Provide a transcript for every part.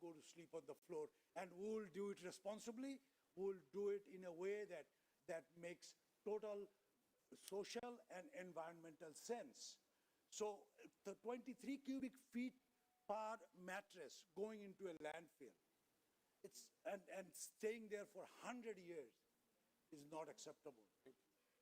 go to sleep on the floor. And we'll do it responsibly. We'll do it in a way that makes total social and environmental sense. So the 23 cubic feet per mattress going into a landfill, and staying there for 100 years is not acceptable.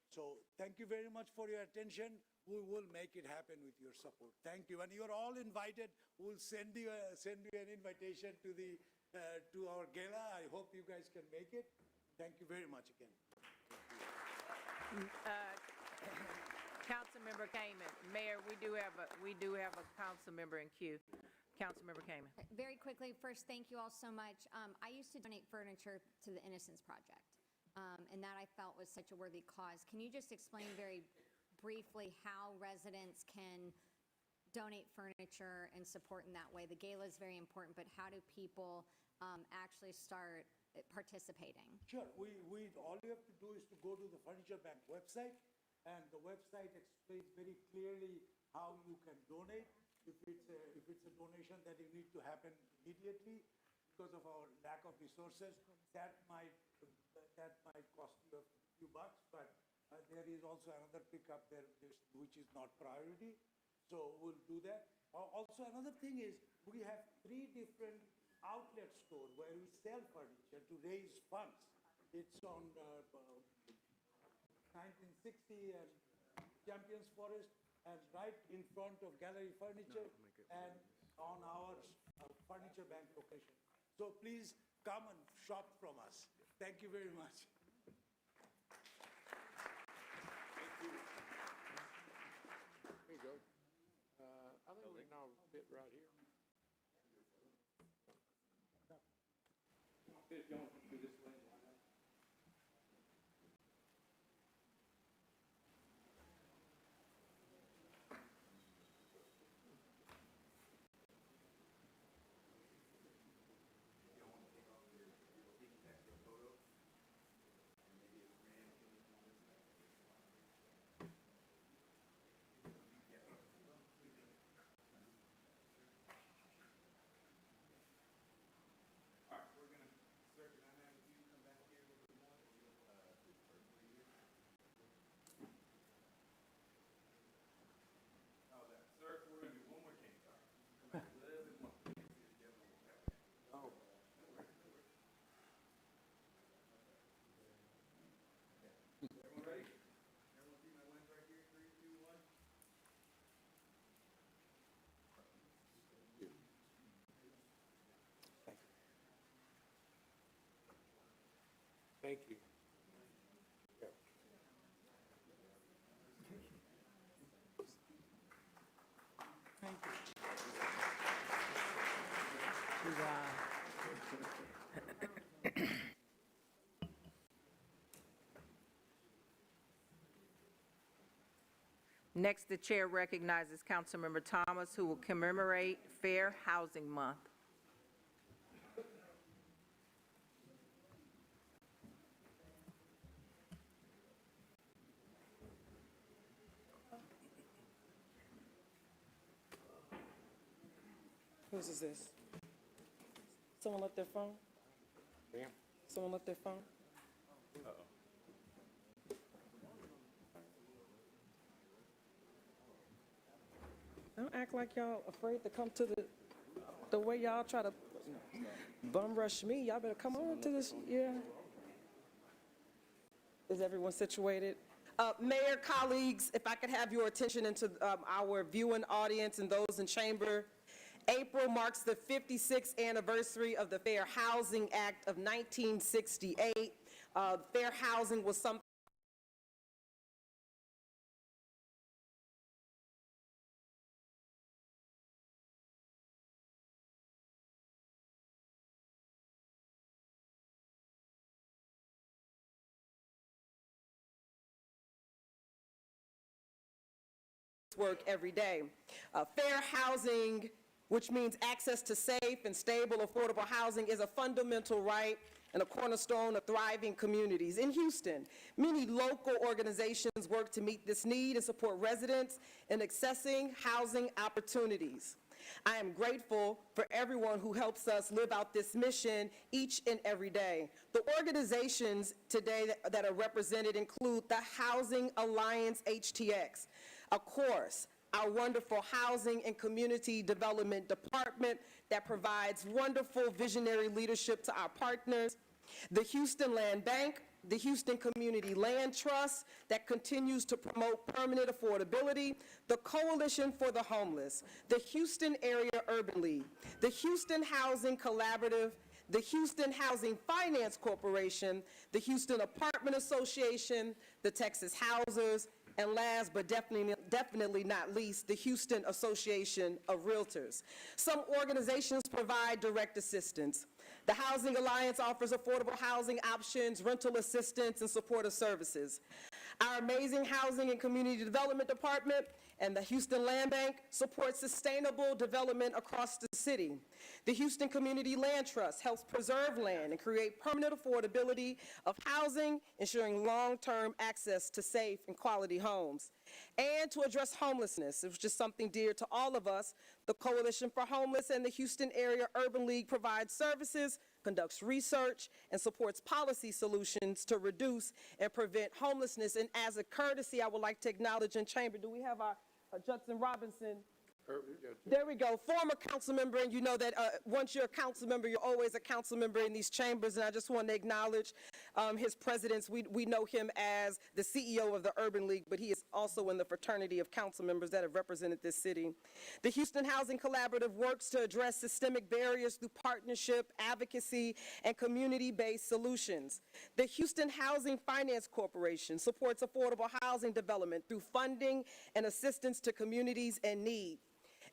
So thank you very much for your attention. We will make it happen with your support. Thank you. And you're all invited. We'll send you an invitation to our gala. I hope you guys can make it. Thank you very much again. Councilmember Kamen, Mayor, we do have a council member in queue. Councilmember Kamen. Very quickly, first, thank you all so much. I used to donate furniture to the Innocence Project, and that I felt was such a worthy cause. Can you just explain very briefly how residents can donate furniture and support in that way? The gala is very important, but how do people actually start participating? Sure. All you have to do is to go to the Furniture Bank website, and the website explains very clearly how you can donate. If it's a donation that you need to happen immediately because of our lack of resources, that might cost you a few bucks, but there is also another pickup there which is not priority. So we'll do that. Also, another thing is we have 3 different outlet stores where we sell furniture to raise funds. It's on 1960 and Champions Forest, and right in front of Gallery Furniture, and on our Furniture Bank location. So please come and shop from us. Thank you very much. Thank you. There you go. I think we can all fit right here. Thank you. Yeah. Thank you. Next, the chair recognizes Councilmember Thomas, who will commemorate Fair Housing Month. Whose is this? Someone left their phone? Ma'am? Someone left their phone? Don't act like y'all afraid to come to the way y'all try to bum rush me. Y'all better come on to this, yeah. Is everyone situated? Mayor, colleagues, if I could have your attention into our viewing audience and those in chamber. April marks the 56th anniversary of the Fair Housing Act of 1968. Fair housing was something work every day. Fair housing, which means access to safe and stable, affordable housing, is a fundamental right and a cornerstone of thriving communities. In Houston, many local organizations work to meet this need and support residents in accessing housing opportunities. I am grateful for everyone who helps us live out this mission each and every day. The organizations today that are represented include the Housing Alliance HTX, of course, our wonderful Housing and Community Development Department that provides wonderful visionary leadership to our partners, the Houston Land Bank, the Houston Community Land Trust that continues to promote permanent affordability, the Coalition for the Homeless, the Houston Area Urban League, the Houston Housing Collaborative, the Houston Housing Finance Corporation, the Houston Apartment Association, the Texas Housers, and last but definitely not least, the Houston Association of Realtors. Some organizations provide direct assistance. The Housing Alliance offers affordable housing options, rental assistance, and supportive services. Our amazing Housing and Community Development Department and the Houston Land Bank support sustainable development across the city. The Houston Community Land Trust helps preserve land and create permanent affordability of housing, ensuring long-term access to safe and quality homes. And to address homelessness, which is something dear to all of us, the Coalition for Homeless and the Houston Area Urban League provides services, conducts research, and supports policy solutions to reduce and prevent homelessness. And as a courtesy, I would like to acknowledge in chamber, do we have our Judson Robinson? There we go, former council member, and you know that once you're a council member, you're always a council member in these chambers, and I just want to acknowledge his presidents. We know him as the CEO of the Urban League, but he is also in the fraternity of council members that have represented this city. The Houston Housing Collaborative works to address systemic barriers through partnership, advocacy, and community-based solutions. The Houston Housing Finance Corporation supports affordable housing development through funding and assistance to communities in need.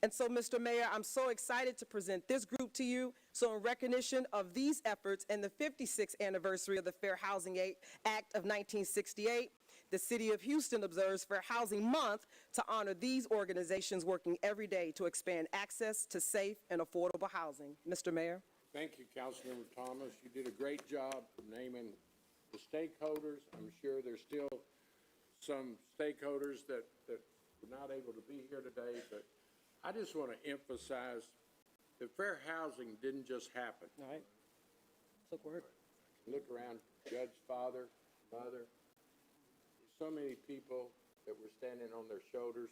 And so, Mr. Mayor, I'm so excited to present this group to you. So in recognition of these efforts and the 56th anniversary of the Fair Housing Act of 1968, the City of Houston observes Fair Housing Month to honor these organizations working every day to expand access to safe and affordable housing. Mr. Mayor. Thank you, Councilmember Thomas. You did a great job naming the stakeholders. I'm sure there's still some stakeholders that were not able to be here today, but I just want to emphasize that fair housing didn't just happen. All right. Look, word. Look around, Judge's father, mother, so many people that were standing on their shoulders.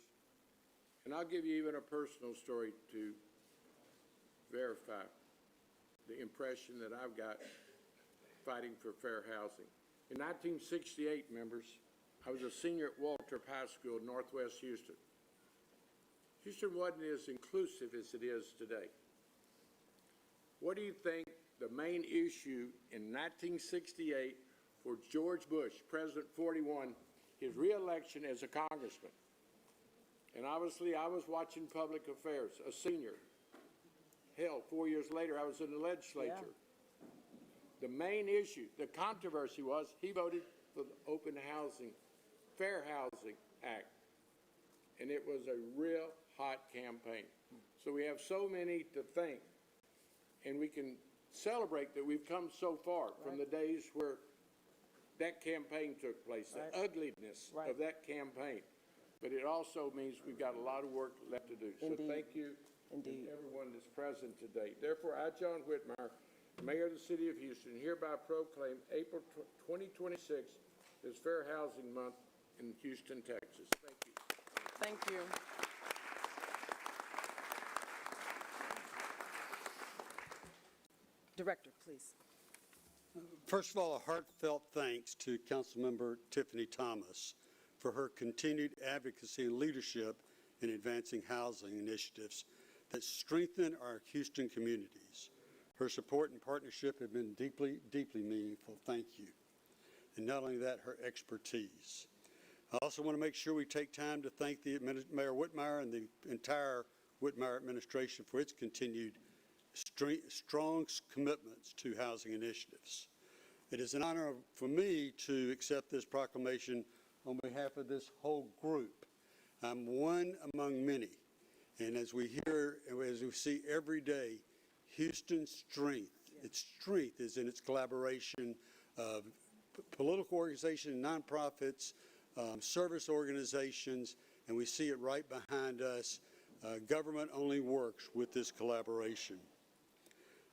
And I'll give you even a personal story to verify the impression that I've got fighting for fair housing. In 1968, members, I was a senior at Waltrip High School in Northwest Houston. Houston wasn't as inclusive as it is today. What do you think the main issue in 1968 for George Bush, President 41, his reelection as a congressman? And obviously, I was watching public affairs, a senior. Hell, 4 years later, I was in the legislature. Yeah. The main issue, the controversy was he voted for the Open Housing, Fair Housing Act. And it was a real hot campaign. So we have so many to thank, and we can celebrate that we've come so far from the days where that campaign took place, the ugliness of that campaign. But it also means we've got a lot of work left to do. So thank you to everyone that's present today. Therefore, I, John Whitmire, Mayor of the City of Houston, hereby proclaim April 2026 as Fair Housing Month in Houston, Texas. Thank you. Thank you. Director, please. First of all, a heartfelt thanks to Councilmember Tiffany Thomas for her continued advocacy and leadership in advancing housing initiatives that strengthen our Houston communities. Her support and partnership have been deeply, deeply meaningful. Thank you. And not only that, her expertise. I also want to make sure we take time to thank the Mayor Whitmire and the entire Whitmire administration for its continued strong commitments to housing initiatives. It is an honor for me to accept this proclamation on behalf of this whole group. I'm one among many, and as we hear, as we see every day, Houston's strength, its strength is in its collaboration of political organizations, nonprofits, service organizations, and we see it right behind us Government only works with this collaboration.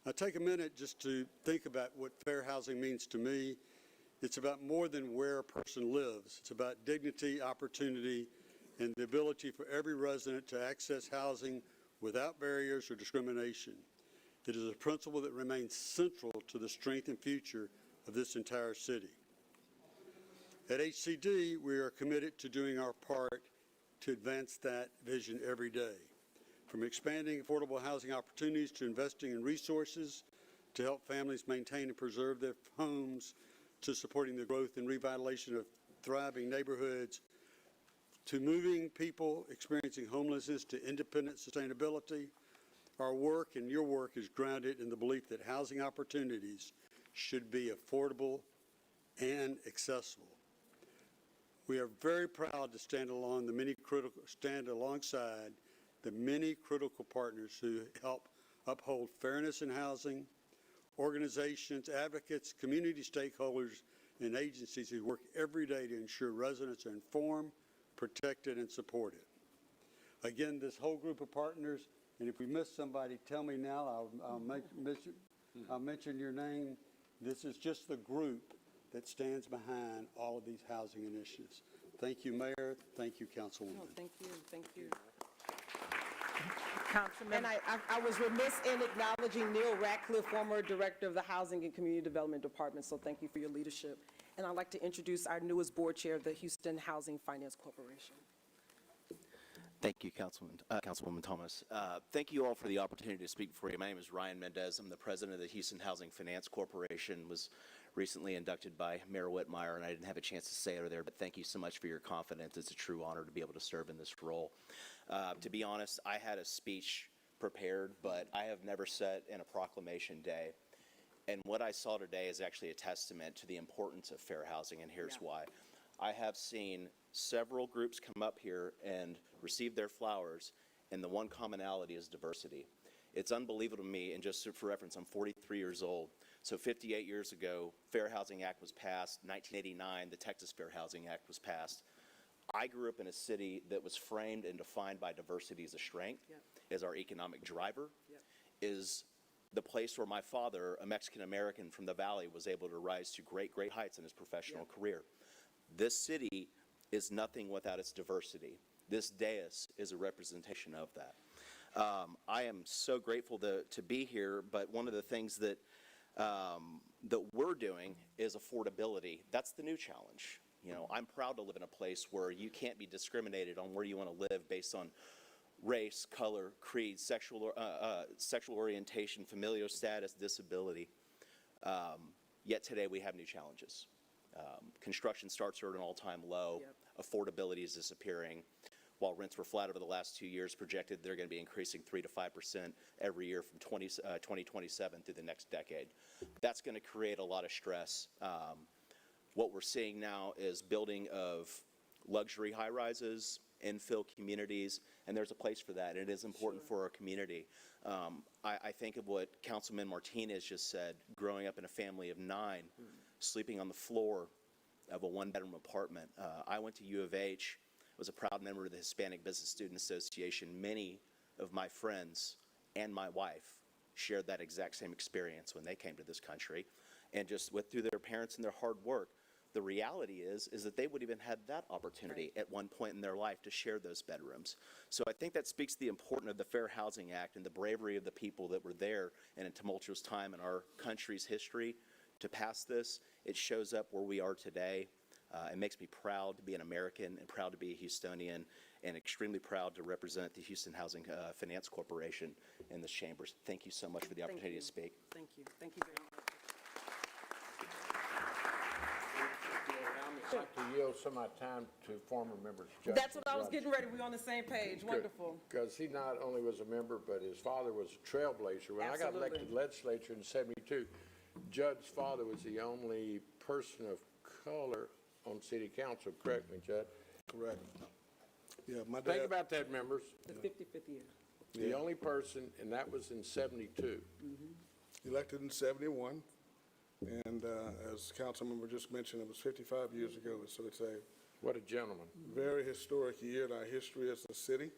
Now, take a minute just to think about what fair housing means to me. It's about more than where a person lives. It's about dignity, opportunity, and the ability for every resident to access housing without barriers or discrimination. It is a principle that remains central to the strength and future of this entire city. At HCD, we are committed to doing our part to advance that vision every day. From expanding affordable housing opportunities to investing in resources to help families maintain and preserve their homes, to supporting the growth and revitalization of thriving neighborhoods, to moving people experiencing homelessness to independent sustainability, our work and your work is grounded in the belief that housing opportunities should be affordable and accessible. We are very proud to stand alongside the many critical partners who help uphold fairness in housing, organizations, advocates, community stakeholders, and agencies who work every day to ensure residents are informed, protected, and supported. Again, this whole group of partners, and if we miss somebody, tell me now, I'll mention your name. This is just the group that stands behind all of these housing initiatives. Thank you, Mayor. Thank you, Councilwoman. No, thank you, thank you. Councilmember. And I was remiss in acknowledging Neil Ratcliffe, former Director of the Housing and Community Development Department, so thank you for your leadership. And I'd like to introduce our newest board chair of the Houston Housing Finance Corporation. Thank you, Councilwoman Thomas. Thank you all for the opportunity to speak before you. My name is Ryan Mendez. I'm the president of the Houston Housing Finance Corporation, was recently inducted by Mayor Whitmire, and I didn't have a chance to say it there, but thank you so much for your confidence. It's a true honor to be able to serve in this role. To be honest, I had a speech prepared, but I have never sat in a proclamation day. And what I saw today is actually a testament to the importance of fair housing, and here's why. I have seen several groups come up here and receive their flowers, and the one commonality is diversity. It's unbelievable to me, and just for reference, I'm 43 years old. So 58 years ago, Fair Housing Act was passed. 1989, the Texas Fair Housing Act was passed. I grew up in a city that was framed and defined by diversity as a strength, as our economic driver, is the place where my father, a Mexican-American from the Valley, was able to rise to great, great heights in his professional career. This city is nothing without its diversity. This dais is a representation of that. I am so grateful to be here, but one of the things that we're doing is affordability. That's the new challenge. You know, I'm proud to live in a place where you can't be discriminated on where you want to live based on race, color, creed, sexual orientation, familial status, disability. Yet today we have new challenges. Construction starts are at an all-time low. Affordability is disappearing. While rents were flat over the last 2 years, projected they're going to be increasing 3 to 5% every year from 2027 through the next decade. That's going to create a lot of stress. What we're seeing now is building of luxury high-rises, infill communities, and there's a place for that, and it is important for our community. I think of what Councilman Martinez just said, growing up in a family of 9, sleeping on the floor of a one-bedroom apartment. I went to U of H, was a proud member of the Hispanic Business Student Association. Many of my friends and my wife shared that exact same experience when they came to this country, and just through their parents and their hard work. The reality is that they would even had that opportunity at one point in their life to share those bedrooms. So I think that speaks to the importance of the Fair Housing Act and the bravery of the people that were there in a tumultuous time in our country's history to pass this. It shows up where we are today. It makes me proud to be an American and proud to be a Houstonian, and extremely proud to represent the Houston Housing Finance Corporation in this chamber. Thank you so much for the opportunity to speak. Thank you. Thank you very much. I'd like to yield some of my time to former members. That's what I was getting ready. We're on the same page. Wonderful. Because he not only was a member, but his father was a trailblazer. When I got Absolutely. elected legislature in '72, Jud's father was the only person of color on city council. Correct me, Judd? Correct. Yeah, my Think dad, about that, members. The 55th year. The only person, and that was in '72. elected in '71, and as Councilmember just mentioned, it was 55 years ago, so it's a What a gentleman. very historic year in our history as a city.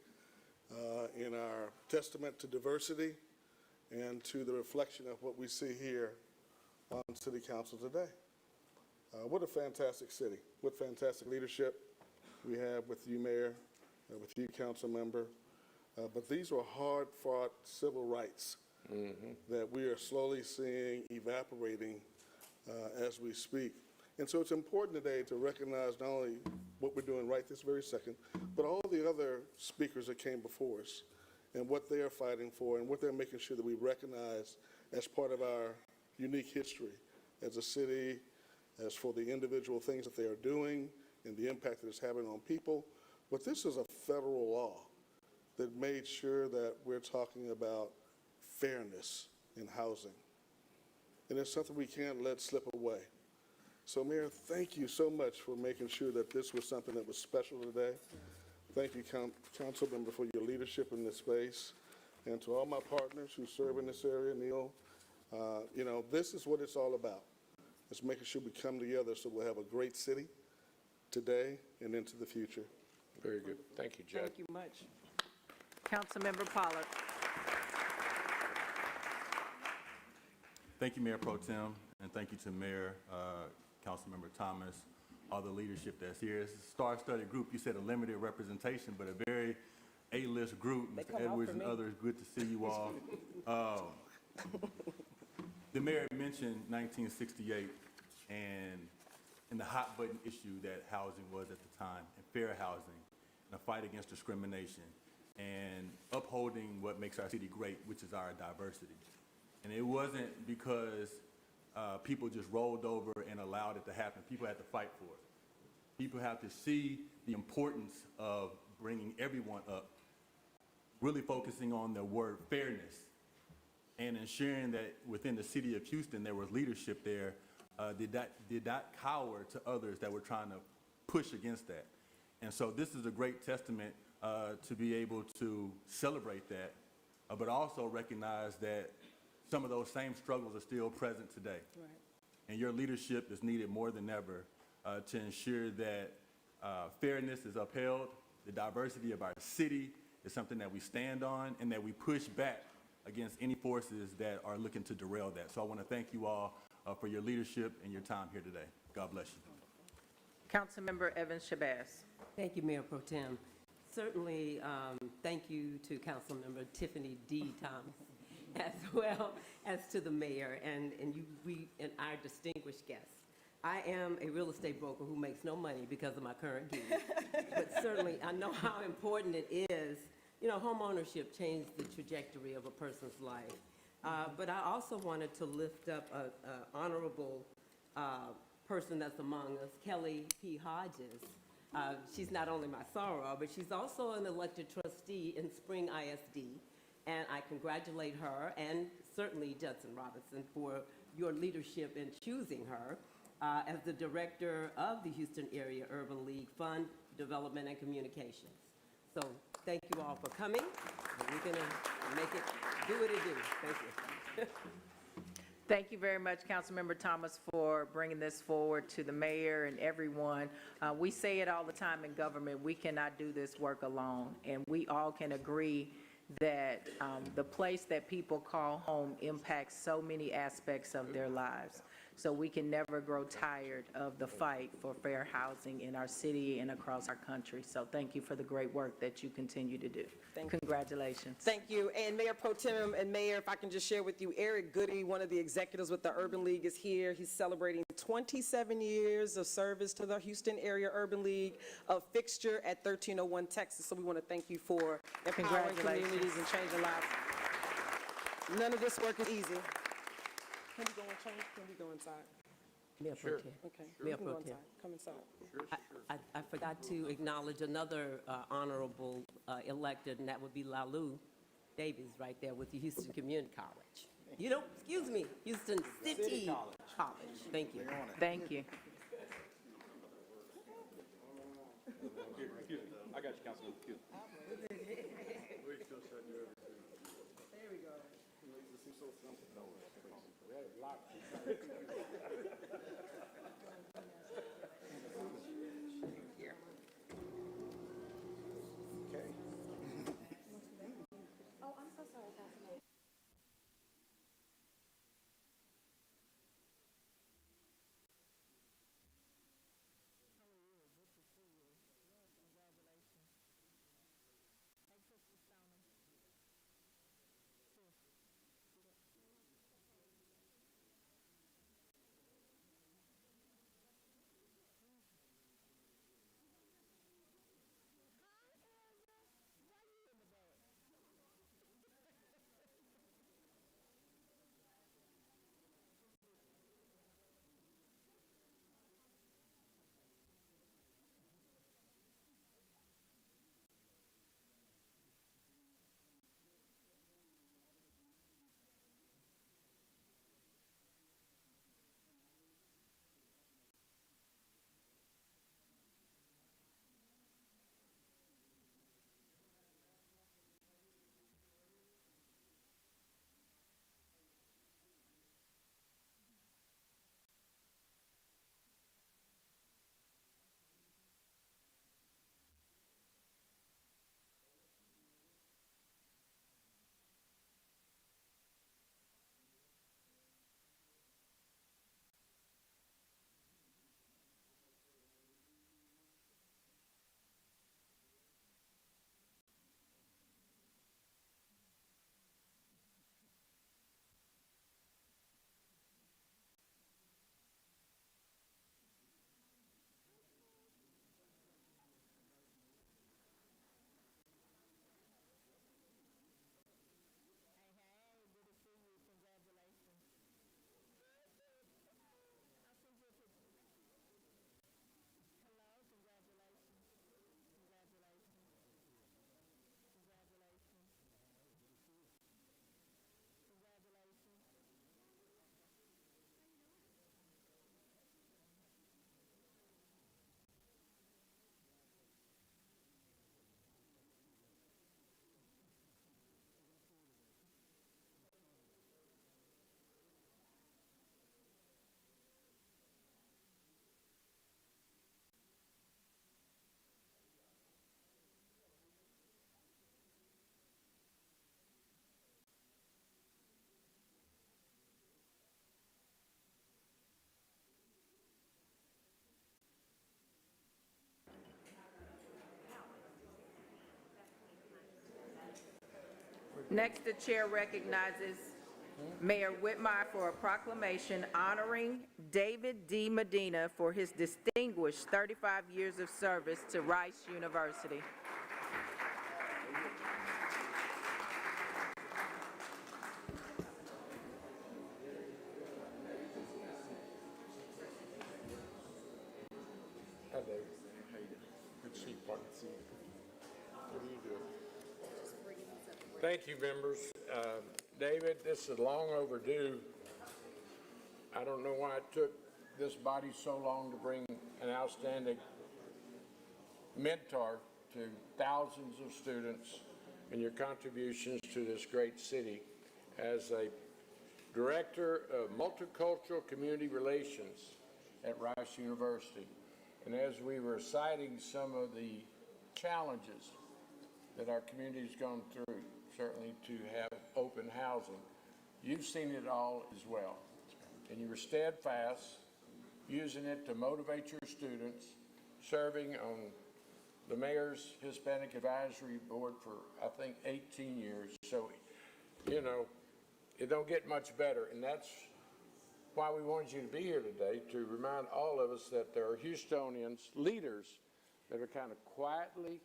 in our testament to diversity and to the reflection of what we see here on City Council today. What a fantastic city. What fantastic leadership we have with you, Mayor, with you, Council Member. But these were hard-fought civil rights that we are slowly seeing evaporating as we speak. And so it's important today to recognize not only what we're doing right this very second, but all the other speakers that came before us and what they are fighting for and what they're making sure that we recognize as part of our unique history as a city, as for the individual things that they are doing and the impact that it's having on people. But this is a federal law that made sure that we're talking about fairness in housing. And it's something we can't let slip away. So, Mayor, thank you so much for making sure that this was something that was special today. Thank you, Council Member, for your leadership in this space. And to all my partners who serve in this area, Neil, you know, this is what it's all about. It's making sure we come together so we'll have a great city today and into the future. Very good. Thank you, Judge. Thank you much. Councilmember Pollard. Thank you, Mayor Pro Tem, and thank you to Mayor, Councilmember Thomas, all the leadership that's here. It's a star-studded group. You said a limited representation, but a very A-list group. They Mr. come out Edwards for and me. others, good to see you all. The mayor mentioned 1968 and the hot-button issue that housing was at the time, and fair housing, and a fight against discrimination, and upholding what makes our city great, which is our diversity. And it wasn't because people just rolled over and allowed it to happen. People had to fight for it. People have to see the importance of bringing everyone up, really focusing on the word fairness, and ensuring that within the city of Houston there was leadership there, did not cower to others that were trying to push against that. And so this is a great testament to be able to celebrate that, but also recognize that some of those same struggles are still present today. Right. And your leadership is needed more than ever to ensure that fairness is upheld, the diversity of our city is something that we stand on, and that we push back against any forces that are looking to derail that. So I want to thank you all for your leadership and your time here today. God bless you. Councilmember Evans Shabazz. Thank you, Mayor Pro Tem. Certainly, thank you to Councilmember Tiffany D. Thomas, as well as to the mayor and our distinguished guests. I am a real estate broker who makes no money because of my current gig, but certainly I know how important it is. You know, home ownership changed the trajectory of a person's life. But I also wanted to lift up an honorable person that's among us, Kelly P. Hodges. She's not only my soror, but she's also an elected trustee in Spring ISD. And I congratulate her and certainly Judson Robinson for your leadership in choosing her as the director of the Houston Area Urban League Fund Development and Communications. So thank you all for coming. And we're gonna make it do what it do. Thank you. Thank you very much, Councilmember Thomas, for bringing this forward to the mayor and everyone. We say it all the time in government, we cannot do this work alone, and we all can agree that the place that people call home impacts so many aspects of their lives. So we can never grow tired of the fight for fair housing in our city and across our country. So thank you for the great work that you continue to do. Thank you. Congratulations. Thank you. And Mayor Pro Tem and Mayor, if I can just share with you, Eric Goody, one of the executives with the Urban League, is here. He's celebrating 27 years of service to the Houston Area Urban League, a fixture at 1301 Texas. So we want to thank you for empowering Congratulations. communities and changing lives. None of this work is easy. Can we go and change? Can we go inside? Mayor Pro Tem. Okay. Mayor You can go Pro Tem. inside. Come inside. I forgot to acknowledge another honorable elected, and that would be Lalu Davies right there with the Houston Community College. You know, excuse me, Houston City College. Thank you. Thank you. I got you, Councilman. Next, the chair recognizes Mayor Whitmire for a proclamation honoring David D. Medina for his distinguished 35 years of service to Rice University. Hi, David. How you doing? Good to see you, partner. What are you doing? Thank you, members. David, this is long overdue. I don't know why it took this body so long to bring an outstanding mentor to thousands of students and your contributions to this great city. As a director of multicultural community relations at Rice University, and as we were citing some of the challenges that our community's gone through, certainly to have open housing, you've seen it all as well. And you were steadfast, using it to motivate your students, serving on the mayor's Hispanic Advisory Board for, I think, 18 years. So, you know, it don't get much better. And that's why we wanted you to be here today, to remind all of us that there are Houstonians, leaders, that are kind of quietly,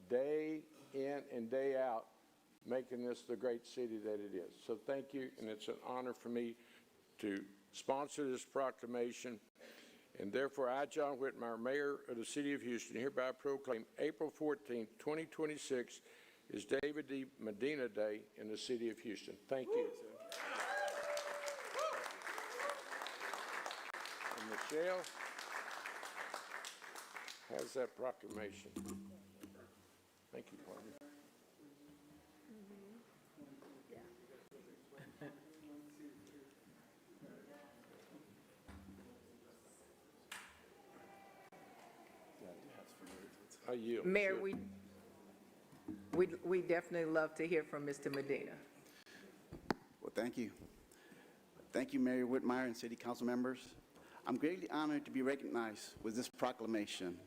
day in and day out, making this the great city that it is. So thank you, and it's an honor for me to sponsor this proclamation. And therefore, I, John Whitmire, Mayor of the City of Houston, hereby proclaim April 14th, 2026 is David D. Medina Day in the City of Houston. Thank you. And Michelle has that proclamation. Thank you, partner. I yield. Mayor, Sure. we definitely love to hear from Mr. Medina. Well, thank you. Thank you, Mayor Whitmire and City Council members. I'm greatly honored to be recognized with this proclamation,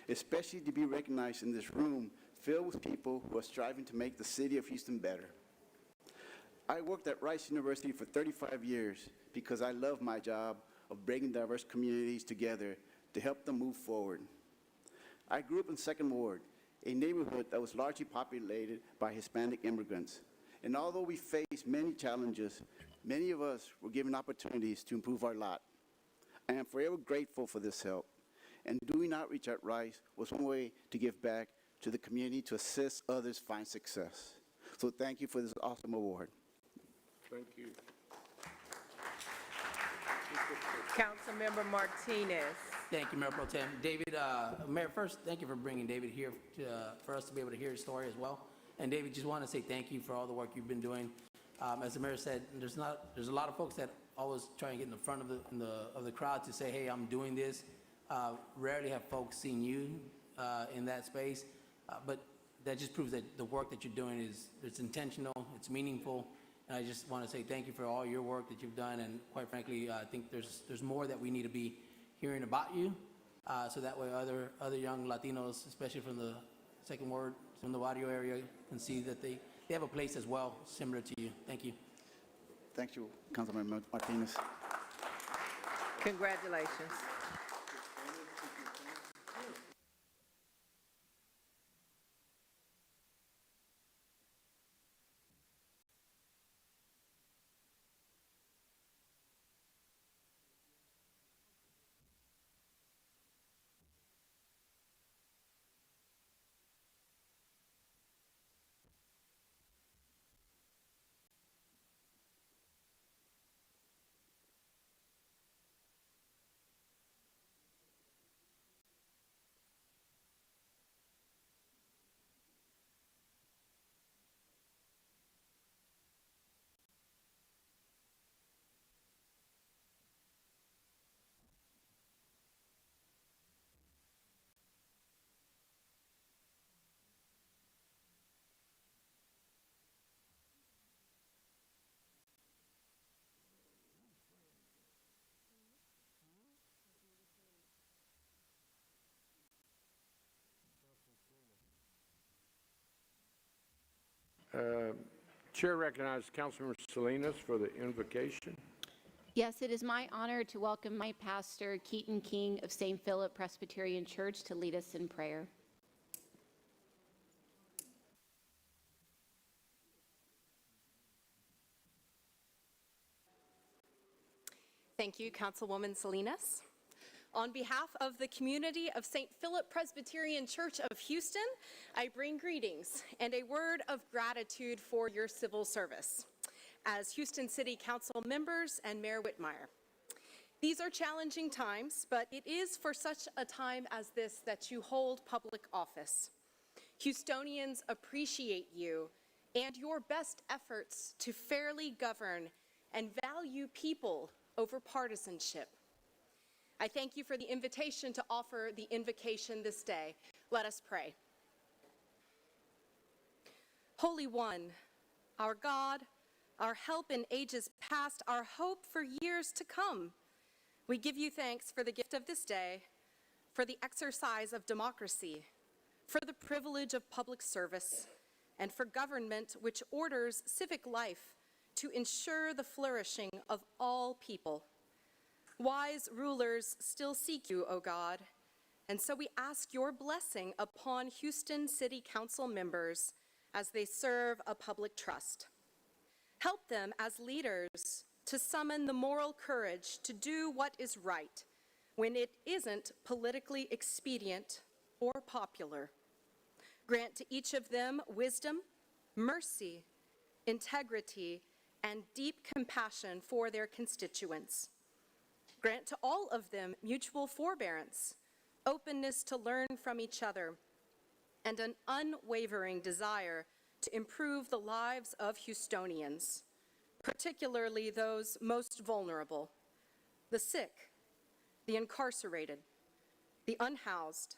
especially to be recognized in this room filled with people who are striving to make the City of Houston better. I worked at Rice University for 35 years because I love my job of bringing diverse communities together to help them move forward. I grew up in Second Ward, a neighborhood that was largely populated by Hispanic immigrants. And although we faced many challenges, many of us were given opportunities to improve our lot. I am forever grateful for this help. And doing outreach at Rice was one way to give back to the community to assist others find success. So thank you for this awesome award. Thank you. Councilmember Martinez. Thank you, Mayor Pro Tem. David, Mayor, first, thank you for bringing David here for us to be able to hear his story as well. And David, just want to say thank you for all the work you've been doing. As the mayor said, there's a lot of folks that always try and get in the front of the crowd to say, hey, I'm doing this. Rarely have folks seen you in that space, but that just proves that the work that you're doing it's intentional, it's meaningful. And I just want to say thank you for all your work that you've done. And quite frankly, I think there's more that we need to be hearing about you, so that way other young Latinos, especially from the Second Ward, from the Barrio area, can see that they have a place as well, similar to you. Thank you. Thank you, Councilmember Martinez. Congratulations. Chair recognizes Councilmember Salinas for the invocation. Yes, it is my honor to welcome my pastor, Keaton King of St. Philip Presbyterian Church, to lead us in prayer. Thank you, Councilwoman Salinas. On behalf of the community of St. Philip Presbyterian Church of Houston, I bring greetings and a word of gratitude for your civil service as Houston City Council members and Mayor Whitmire. These are challenging times, but it is for such a time as this that you hold public office. Houstonians appreciate you and your best efforts to fairly govern and value people over partisanship. I thank you for the invitation to offer the invocation this day. Let us pray. Holy One, our God, our help in ages past, our hope for years to come, we give you thanks for the gift of this day, for the exercise of democracy, for the privilege of public service, and for government which orders civic life to ensure the flourishing of all people. Wise rulers still seek you, O God, and so we ask your blessing upon Houston City Council members as they serve a public trust. Help them as leaders to summon the moral courage to do what is right when it isn't politically expedient or popular. Grant to each of them wisdom, mercy, integrity, and deep compassion for their constituents. Grant to all of them mutual forbearance, openness to learn from each other, and an unwavering desire to improve the lives of Houstonians, particularly those most vulnerable, the sick, the incarcerated, the unhoused,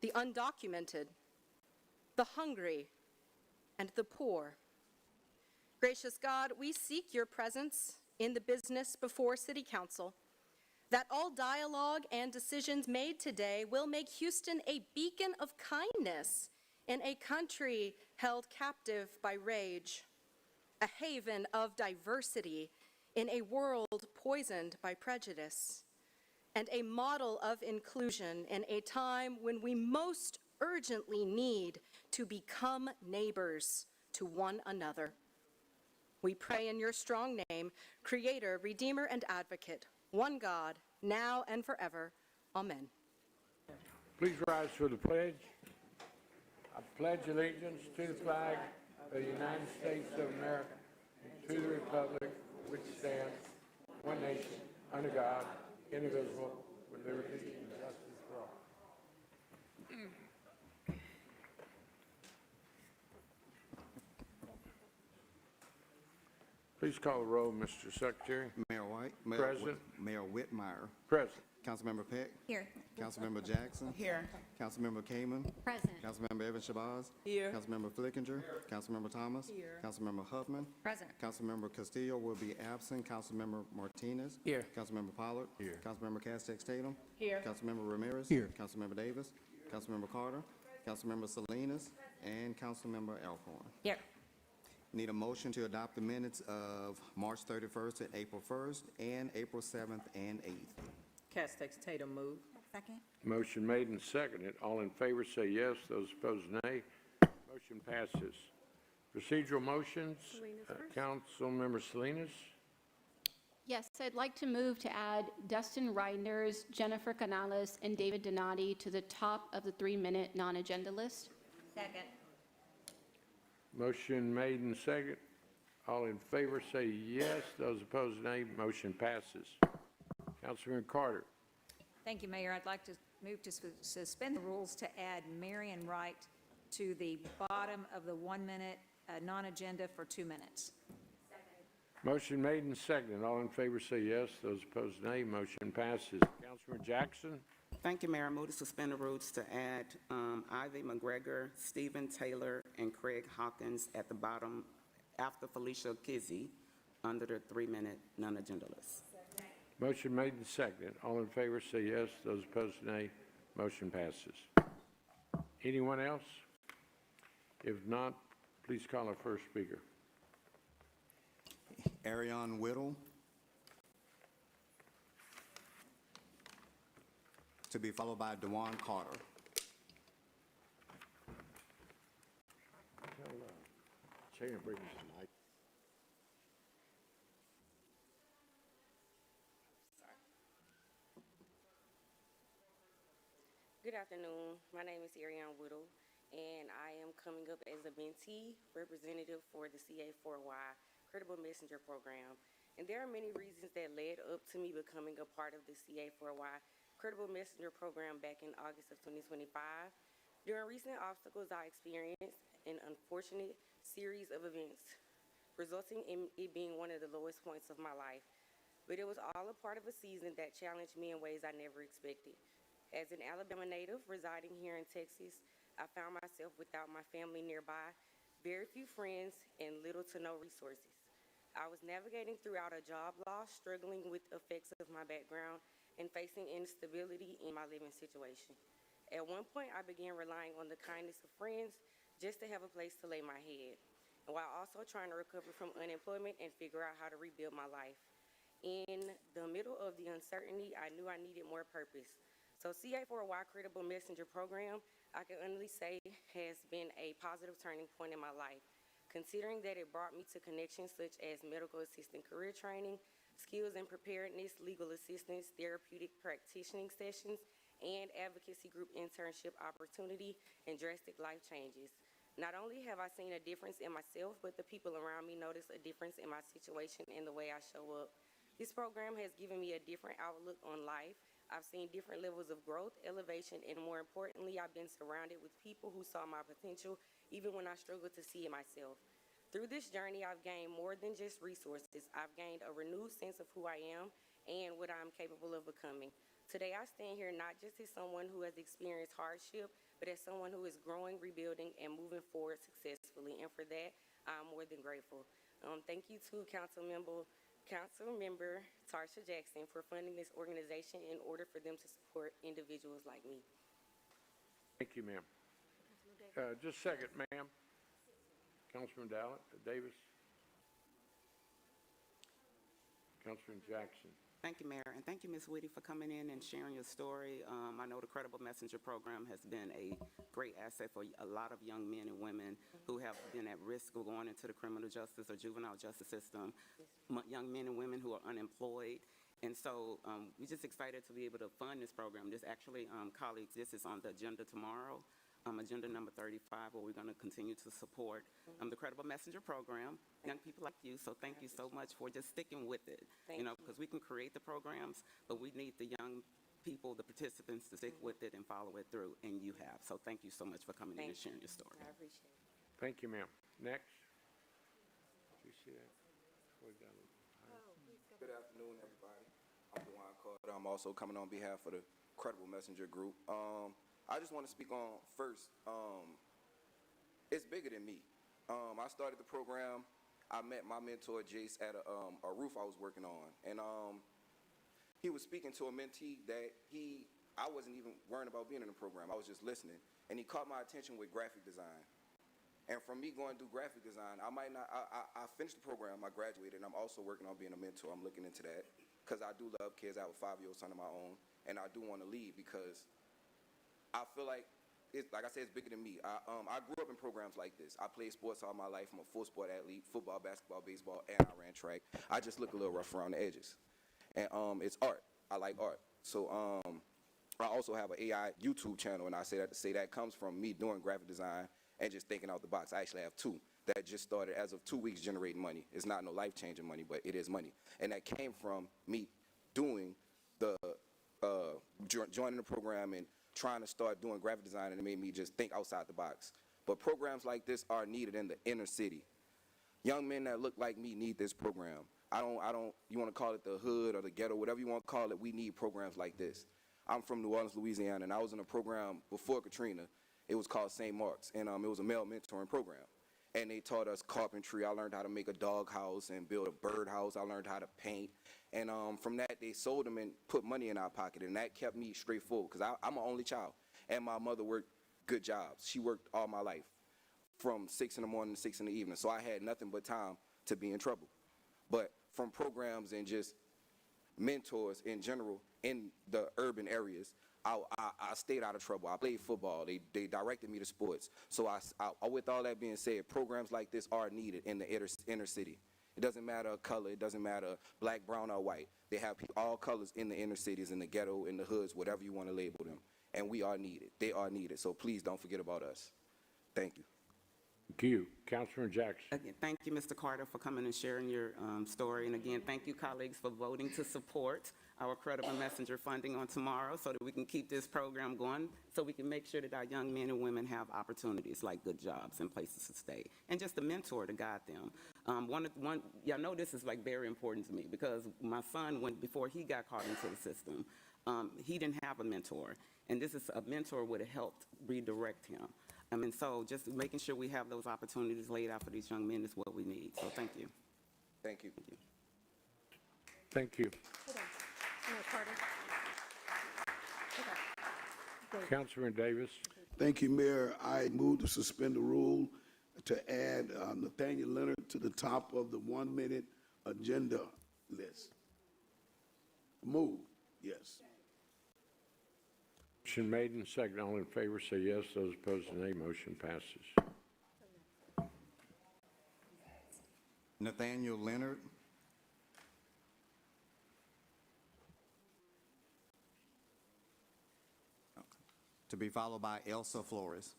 the undocumented, the hungry, and the poor. Gracious God, we seek your presence in the business before City Council, that all dialogue and decisions made today will make Houston a beacon of kindness in a country held captive by rage, a haven of diversity in a world poisoned by prejudice, and a model of inclusion in a time when we most urgently need to become neighbors to one another. We pray in your strong name, Creator, Redeemer, and Advocate, one God, now and forever. Amen. Please rise for the pledge. I pledge allegiance to the flag of the United States of America and to the republic which stands one nation, under God, indivisible, with liberty and justice for all. Please call the roll, Mr. Secretary. Mayor White. Present. Mayor Whitmire. Present. Councilmember Peck. Here. Councilmember Jackson. Here. Councilmember Kamen. Present. Councilmember Evans Shabazz. Here. Councilmember Flickinger. Councilmember Thomas. Here. Councilmember Huffman. Present. Councilmember Castillo will be absent. Councilmember Martinez. Here. Councilmember Pollard. Here. Councilmember Castex Tatum. Here. Councilmember Ramirez. Here. Councilmember Davis. Councilmember Carter. Councilmember Salinas. And Councilmember Alcorn. Here. Need a motion to adopt the minutes of March 31st and April 1st and April 7th and 8th. Castex Tatum move. Second. Motion made and seconded. All in favor say yes. Those opposed, nay. Motion passes. Procedural motions. Councilmember Salinas. Yes, I'd like to move to add Dustin Reinders, Jennifer Canales, and David Donati to the top of the 3-minute non-agenda list. Second. Motion made and seconded. All in favor say yes. Those opposed, nay. Motion passes. Councilman Carter. Thank you, Mayor. I'd like to move to suspend the rules to add Marion Wright to the bottom of the 1-minute non-agenda for 2 minutes. Motion made and seconded. All in favor say yes. Those opposed, nay. Motion passes. Councilman Jackson. Thank you, Mayor. I move to suspend the rules to add Ivy McGregor, Stephen Taylor, and Craig Hawkins at the bottom after Felicia Kizzy under the 3-minute non-agenda list. Motion made and seconded. All in favor say yes. Those opposed, nay. Motion passes. Anyone else? If not, please call our first speaker. Ariane Whittle, to be followed by Dewan Carter. Chair, bring us the mic. Good afternoon. My name is Ariane Whittle, and I am coming up as a mentee representative for the CA4Y Credible Messenger Program. And there are many reasons that led up to me becoming a part of the CA4Y Credible Messenger Program back in August of 2025. During recent obstacles, I experienced an unfortunate series of events, resulting in it being one of the lowest points of my life. But it was all a part of a season that challenged me in ways I never expected. As an Alabama native residing here in Texas, I found myself without my family nearby, very few friends, and little to no resources. I was navigating throughout a job loss, struggling with effects of my background, and facing instability in my living situation. At one point, I began relying on the kindness of friends just to have a place to lay my head, while also trying to recover from unemployment and figure out how to rebuild my life. In the middle of the uncertainty, I knew I needed more purpose. So CA4Y Credible Messenger Program, I can honestly say, has been a positive turning point in my life, considering that it brought me to connections such as medical assistant career training, skills and preparedness, legal assistance, therapeutic practicing sessions, and advocacy group internship opportunity and drastic life changes. Not only have I seen a difference in myself, but the people around me notice a difference in my situation and the way I show up. This program has given me a different outlook on life. I've seen different levels of growth, elevation, and more importantly, I've been surrounded with people who saw my potential even when I struggled to see it myself. Through this journey, I've gained more than just resources. I've gained a renewed sense of who I am and what I'm capable of becoming. Today, I stand here not just as someone who has experienced hardship, but as someone who is growing, rebuilding, and moving forward successfully. And for that, I'm more than grateful. Thank you to Councilmember Tarsha Jackson for funding this organization in order for them to support individuals like me. Thank you, ma'am. Just a second, ma'am. Councilman Davis. Councilman Jackson. Thank you, Mayor, and thank you, Ms. Whitty, for coming in and sharing your story. I know the Credible Messenger Program has been a great asset for a lot of young men and women who have been at risk of going into the criminal justice or juvenile justice system, young men and women who are unemployed. And so we're just excited to be able to fund this program. This actually, colleagues, this is on the agenda tomorrow. Agenda number 35, where we're going to continue to support the Credible Messenger Program, young people like you. So thank you so much for just sticking with it. You know, because we can create the programs, but we need the young people, the participants, to stick with it and follow it through, and you have. So thank you so much for coming in and sharing your story. I appreciate it. Thank you, ma'am. Next. Did you see that? Good afternoon, everybody. I'm Dewan Carter. I'm also coming on behalf of the Credible Messenger Group. I just want to speak on first. It's bigger than me. I started the program. I met my mentor Jace at a roof I was working on, and he was speaking to a mentee that I wasn't even worrying about being in the program. I was just listening, and he caught my attention with graphic design. And from me going to do graphic design, I finished the program. I graduated, and I'm also working on being a mentor. I'm looking into that because I do love kids. I have a 5-year-old son of my own, and I do want to lead because I feel like, like I said, it's bigger than me. I grew up in programs like this. I played sports all my life. I'm a full sport athlete, football, basketball, baseball, and I ran track. I just look a little rough around the edges. And it's art. I like art. So I also have an AI YouTube channel, and I say that comes from me doing graphic design and just thinking out the box. I actually have 2 that just started as of 2 weeks generating money. It's not no life-changing money, but it is money. And that came from me doing the, joining the program and trying to start doing graphic design, and it made me just think outside the box. But programs like this are needed in the inner city. Young men that look like me need this program. You want to call it the hood or the ghetto, whatever you want to call it, we need programs like this. I'm from New Orleans, Louisiana, and I was in a program before Katrina. It was called St. Mark's, and it was a male mentoring program. And they taught us carpentry. I learned how to make a dog house and build a bird house. I learned how to paint. And from that, they sold them and put money in our pocket, and that kept me straightforward because I'm an only child, and my mother worked good jobs. She worked all my life from 6 in the morning to 6 in the evening, so I had nothing but time to be in trouble. but from programs and just mentors in general in the urban areas. I stayed out of trouble. I played football. They directed me to sports. So with all that being said, programs like this are needed in the inner city. It doesn't matter color. It doesn't matter black, brown, or white. They have all colors in the inner cities, in the ghetto, in the hoods, whatever you want to label them. And we are needed. They are needed. So please don't forget about us. Thank you. Thank you. Councilman Jackson. Again, thank you, Mr. Carter, for coming and sharing your story. And again, thank you, colleagues, for voting to support our Credible Messenger funding on tomorrow so that we can keep this program going, so we can make sure that our young men and women have opportunities like good jobs and places to stay, and just a mentor to guide them. Y'all know this is like very important to me because my son, before he got caught into the system, he didn't have a mentor, and this is a mentor would have helped redirect him. And so just making sure we have those opportunities laid out for these young men is what we need. So thank you. Thank you. Thank you. Councilman Davis. Thank you, Mayor. I move to suspend the rule to add Nathaniel Leonard to the top of the 1-minute agenda list. Move, yes. Motion made and seconded. All in favor say yes. Those opposed, nay. Motion passes. Nathaniel Leonard. To be followed by Elsa Flores.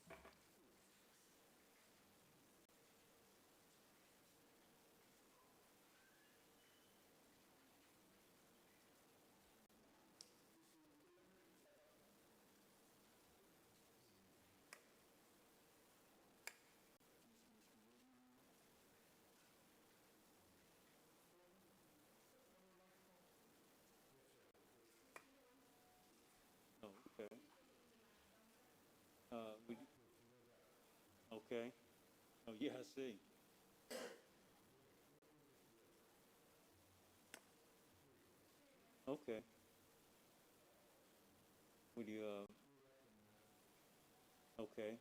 Okay. Okay. Oh, yeah, I see. Okay. Would you, okay.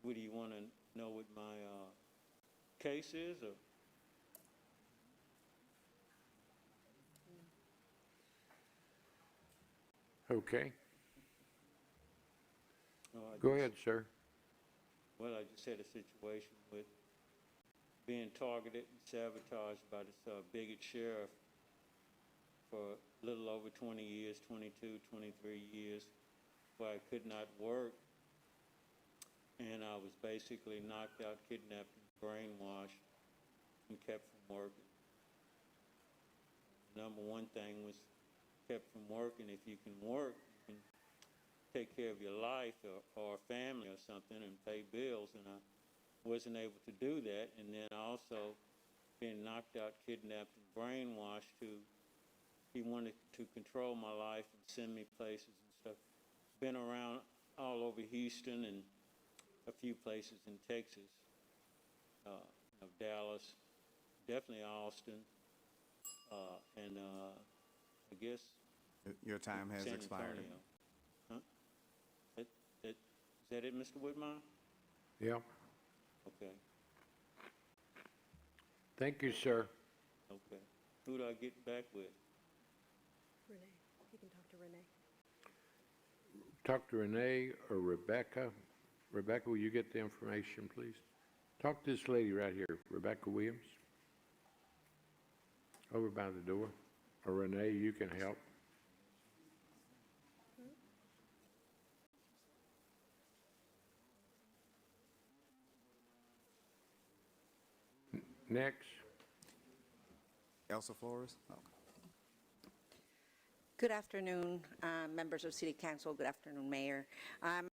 What do you want to know what my, case is, or? Okay. No, I Go just- ahead, sir. Well, I just had a situation with being targeted and sabotaged by this bigot sheriff for a little over 20 years, 22, 23 years, where I could not work. And I was basically knocked out, kidnapped, and brainwashed, and kept from working. Number one thing was kept from working. If you can work, you can take care of your life or family or something and pay bills, and I wasn't able to do that. And then also being knocked out, kidnapped, and brainwashed he wanted to control my life and send me places and stuff. Been around all over Houston and a few places in Texas, Dallas, definitely Austin, and I guess Your time has San expired. Antonio. Huh? Is that it, Mr. Whitmire? Yeah. Okay, Thank you, sir. okay. Who do I get back with? Renee, you can talk to Renee. Talk to Renee or Rebecca. Rebecca, will you get the information, please? Talk to this lady right here, Rebecca Williams. Over by the door. Or Renee, you can help. Next. Elsa Flores? Good afternoon, members of City Council. Good afternoon, Mayor.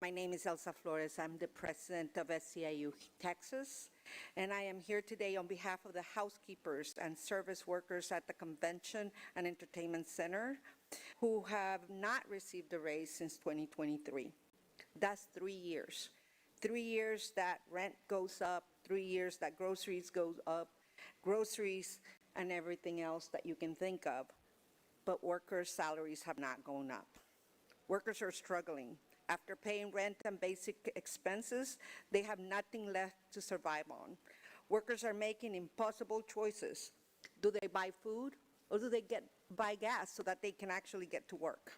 My name is Elsa Flores. I'm the president of SEIU Texas, and I am here today on behalf of the housekeepers and service workers at the Convention and Entertainment Center who have not received a raise since 2023. That's 3 years. 3 years that rent goes up, 3 years that groceries go up, groceries and everything else that you can think of. But workers' salaries have not gone up. Workers are struggling. After paying rent and basic expenses, they have nothing left to survive on. Workers are making impossible choices. Do they buy food or do they buy gas so that they can actually get to work?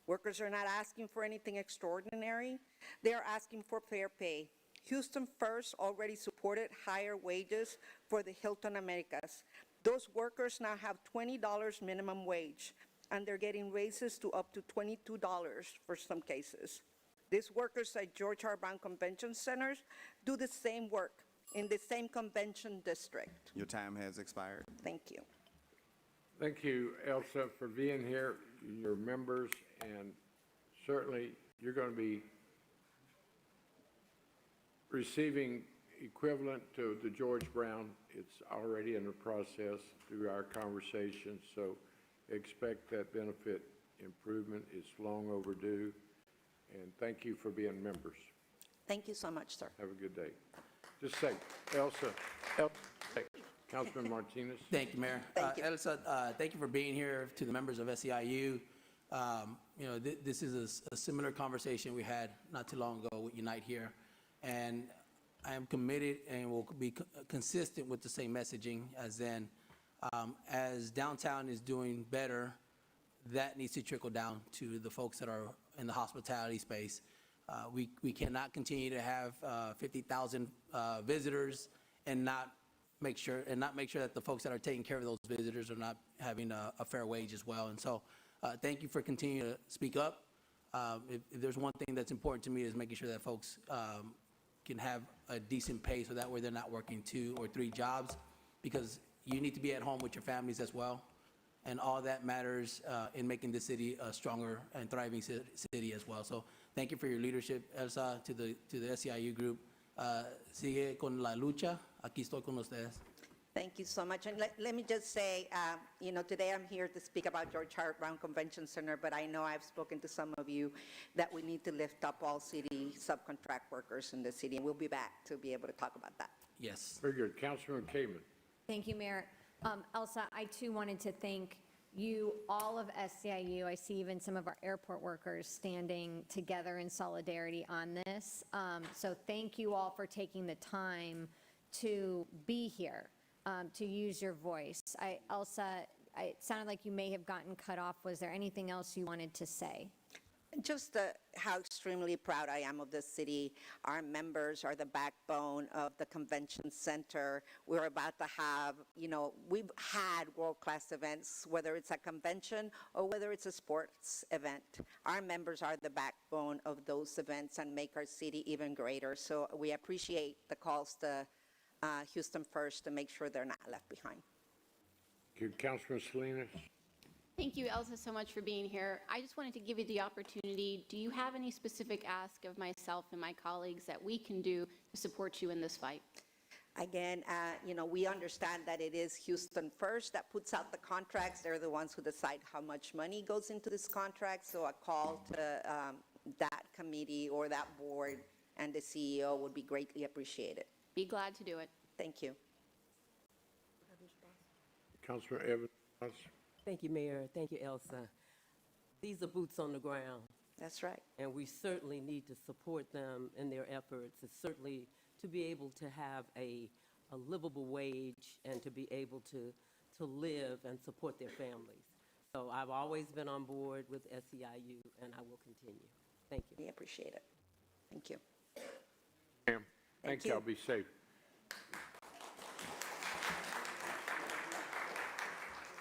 Workers are not asking for anything extraordinary. They are asking for fair pay. Houston First already supported higher wages for the Hilton Americas. Those workers now have $20 minimum wage, and they're getting raises to up to $22 for some cases. These workers at George R. Brown Convention Centers do the same work in the same convention district. Your time has expired. Thank you. Thank you, Elsa, for being here, your members, and certainly you're going to be receiving equivalent to the George Brown. It's already in the process through our conversation, so expect that benefit improvement. It's long overdue, and thank you for being members. Thank you so much, sir. Have a good day. Just a second, Elsa, Councilman Martinez. Thank you, Mayor. Thank you. Elsa, thank you for being here. To the members of SEIU, you know, this is a similar conversation we had not too long ago with Unite Here, and I am committed and will be consistent with the same messaging as then. As downtown is doing better, that needs to trickle down to the folks that are in the hospitality space. We cannot continue to have 50,000 visitors and not make sure that the folks that are taking care of those visitors are not having a fair wage as well. And so, thank you for continuing to speak up. If there's one thing that's important to me is making sure that folks can have a decent pay, so that way they're not working 2 or 3 jobs, because you need to be at home with your families as well. And all that matters in making the city a stronger and thriving city as well. So thank you for your leadership, Elsa, to the SEIU group. Sigue con la lucha. Aquí estoy con ustedes. Thank you so much. And let me just say, you know, today I'm here to speak about George R. Brown Convention Center, but I know I've spoken to some of you that we need to lift up all city subcontract workers in the city, and we'll be back to be able to talk about that. Yes. Very good. Councilman Kamen. Thank you, Mayor. Elsa, I too wanted to thank you, all of SEIU. I see even some of our airport workers standing together in solidarity on this. So thank you all for taking the time to be here, to use your voice. Elsa, it sounded like you may have gotten cut off. Was there anything else you wanted to say? Just how extremely proud I am of this city. Our members are the backbone of the convention center. We're about to have, you know, we've had world-class events, whether it's a convention or whether it's a sports event. Our members are the backbone of those events and make our city even greater. So we appreciate the calls to Houston First to make sure they're not left behind. Thank you, Councilman Salinas. Thank you, Elsa, so much for being here. I just wanted to give you the opportunity. Do you have any specific ask of myself and my colleagues that we can do to support you in this fight? Again, you know, we understand that it is Houston First that puts out the contracts. They're the ones who decide how much money goes into this contract. So a call to that committee or that board and the CEO would be greatly appreciated. Be glad to do it. Thank you. Councilman Evans. Thank you, Mayor. Thank you, Elsa. These are boots on the ground. That's right. And we certainly need to support them in their efforts. It's certainly to be able to have a livable wage and to be able to live and support their families. So I've always been on board with SEIU, and I will continue. Thank you. We appreciate it. Thank you. Ma'am, thank you. I'll be safe.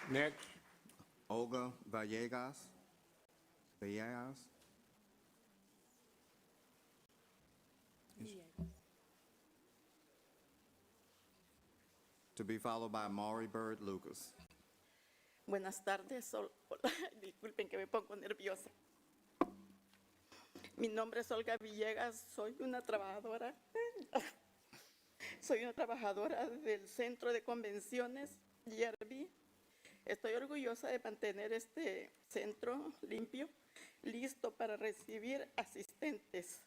Next. Olga Villegas. To be followed by Maury Bird Lucas. Buenas tardes. Disculpen que me pongo nerviosa. Mi nombre es Olga Villegas. Soy una trabajadora. Soy una trabajadora del Centro de Convenciones, GRB. Estoy orgullosa de mantener este centro limpio, listo para recibir asistentes.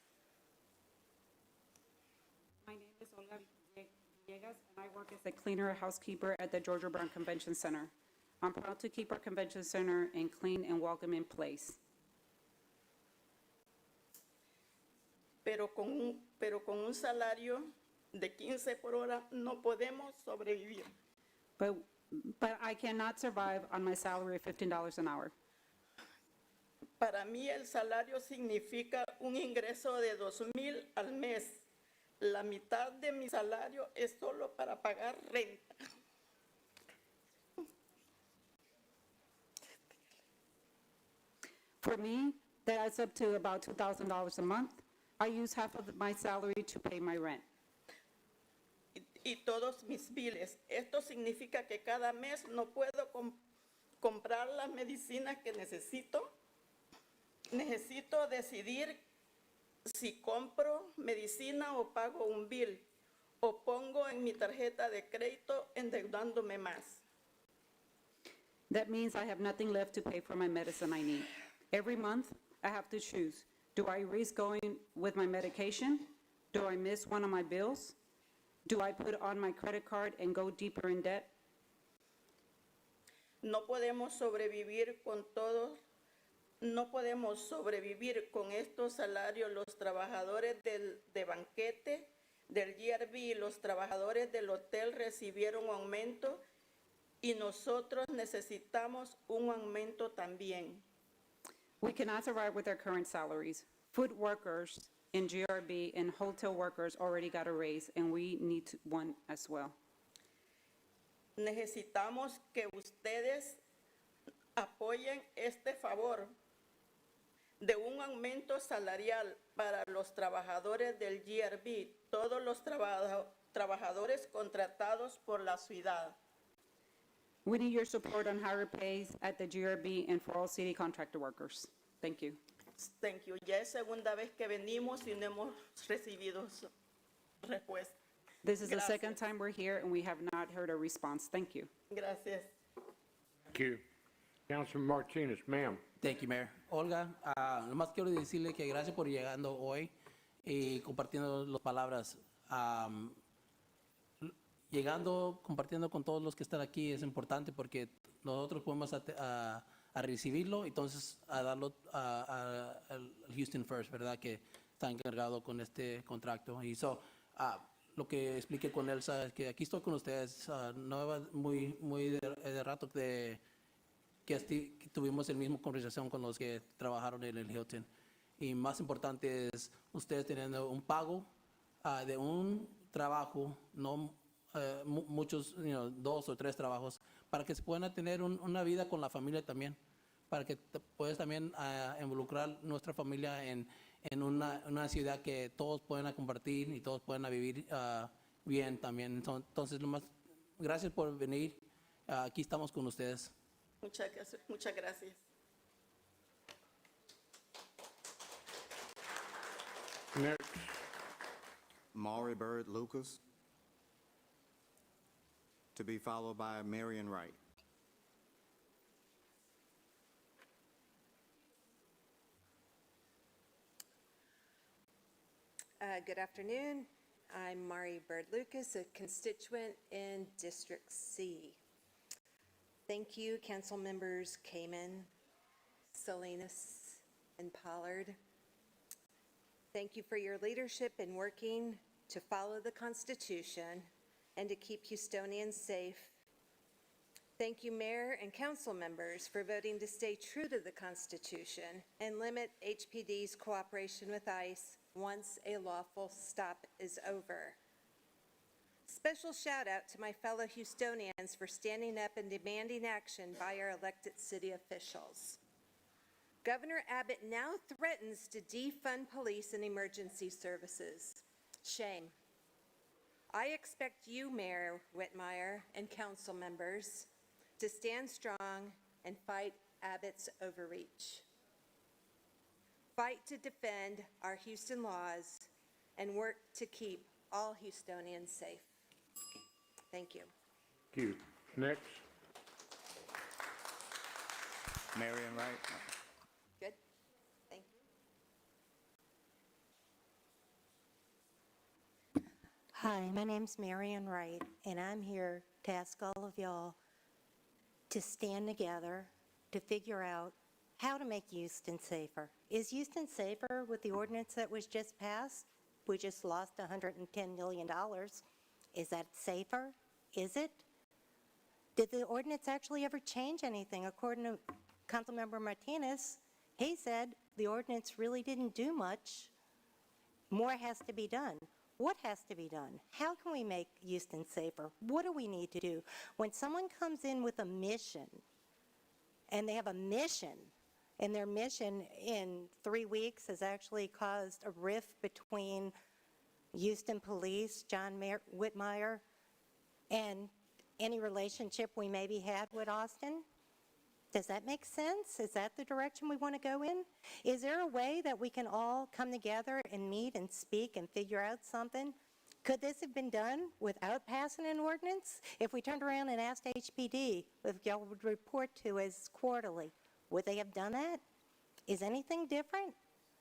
My name is Olga Villegas, and I work as a cleaner housekeeper at the George R. Brown Convention Center. I'm proud to keep our convention center in clean and welcoming place. Pero con un salario de 15 por hora no podemos sobrevivir. But I cannot survive on my salary of $15 an hour. Para mí el salario significa un ingreso de 2,000 al mes. La mitad de mi salario es solo para pagar renta. For me, that adds up to about $2,000 a month. I use half of my salary to pay my rent. Y todos mis biles. Esto significa que cada mes no puedo comprar las medicinas que necesito. Necesito decidir si compro medicina o pago un bill o pongo en mi tarjeta de crédito endeudándome más. That means I have nothing left to pay for my medicine I need. Every month, I have to choose. Do I risk going with my medication? Do I miss one of my bills? Do I put on my credit card and go deeper in debt? No podemos sobrevivir con todos. No podemos sobrevivir con estos salarios. Los trabajadores de banquete, del GRB y los trabajadores del hotel recibieron aumento y nosotros necesitamos un aumento también. We cannot survive with our current salaries. Food workers in GRB and hotel workers already got a raise, and we need one as well. Necesitamos que ustedes apoyen este favor de un aumento salarial para los trabajadores del GRB, todos los trabajadores contratados por la ciudad. We need your support on higher pays at the GRB and for all city contractor workers. Thank you. Thank you. Ya es segunda vez que venimos y no hemos recibido respuesta. This is the Gracias. second time we're here, and we have not heard a response. Thank you. Gracias. Thank you. Councilman Martinez, ma'am. Thank you, Mayor. Olga, nomás quiero decirle que gracias por llegando hoy y compartiendo las palabras. Compartiendo con todos los que están aquí es importante porque nosotros podemos a recibirlo, entonces a darlo al Houston First, ¿verdad? Que está encargado con este contrato. Y lo que expliqué con Elsa es que aquí estoy con ustedes. No va muy de rato que tuvimos el mismo conversación con los que trabajaron en el Hilton. Y más importante es ustedes teniendo un pago de un trabajo, no muchos, 2 o 3 trabajos, para que se puedan tener una vida con la familia también, para que puedas también involucrar nuestra familia en una ciudad que todos puedan compartir y todos puedan vivir bien también. Entonces, gracias por venir. Aquí estamos con ustedes. Muchas gracias. Muchas gracias. Next. Maury Bird Lucas, to be followed by Marion Wright. Good afternoon. I'm Mari Bird Lucas, a constituent in District C. Thank you, council members Kamen, Salinas, and Pollard. Thank you for your leadership in working to follow the Constitution and to keep Houstonians safe. Thank you, Mayor and council members, for voting to stay true to the Constitution and limit HPD's cooperation with ICE once a lawful stop is over. Special shout out to my fellow Houstonians for standing up and demanding action by our elected city officials. Governor Abbott now threatens to defund police and emergency services. Shame. I expect you, Mayor Whitmire, and council members to stand strong and fight Abbott's overreach. Fight to defend our Houston laws and work to keep all Houstonians safe. Thank you. Thank you. Next. Marion Wright. Good? Thank you. Hi, my name's Marion Wright, and I'm here to ask all of y'all to stand together to figure out how to make Houston safer. Is Houston safer with the ordinance that was just passed? We just lost $110 million. Is that safer? Is it? Did the ordinance actually ever change anything? According to Councilmember Martinez, he said the ordinance really didn't do much. More has to be done. What has to be done? How can we make Houston safer? What do we need to do? When someone comes in with a mission, and they have a mission, and their mission in 3 weeks has actually caused a rift between Houston Police, John Whitmire, and any relationship we maybe had with Austin? Does that make sense? Is that the direction we want to go in? Is there a way that we can all come together and meet and speak and figure out something? Could this have been done without passing an ordinance? If we turned around and asked HPD if y'all would report to us quarterly, would they have done that? Is anything different?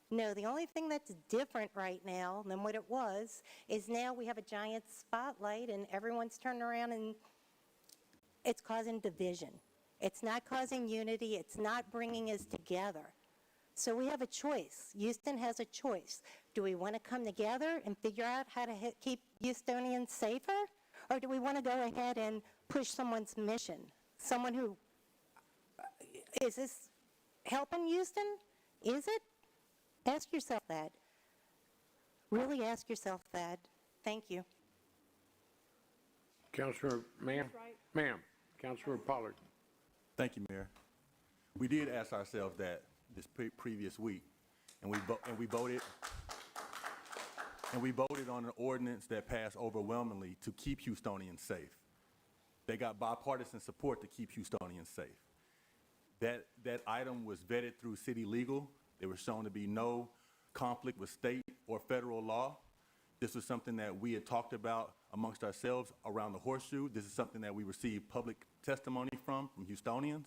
No, the only thing that's different right now than what it was is now we have a giant spotlight and everyone's turning around and it's causing division. It's not causing unity. It's not bringing us together. So we have a choice. Houston has a choice. Do we want to come together and figure out how to keep Houstonians safer? Or do we want to go ahead and push someone's mission? Someone who, is this helping Houston? Is it? Ask yourself that. Really ask yourself that. Thank you. Councilor, ma'am, Councilor Pollard. Thank you, Mayor. We did ask ourselves that this previous week, and we voted on an ordinance that passed overwhelmingly to keep Houstonians safe. They got bipartisan support to keep Houstonians safe. That item was vetted through city legal. There was shown to be no conflict with state or federal law. This was something that we had talked about amongst ourselves around the horseshoe. This is something that we received public testimony from Houstonians.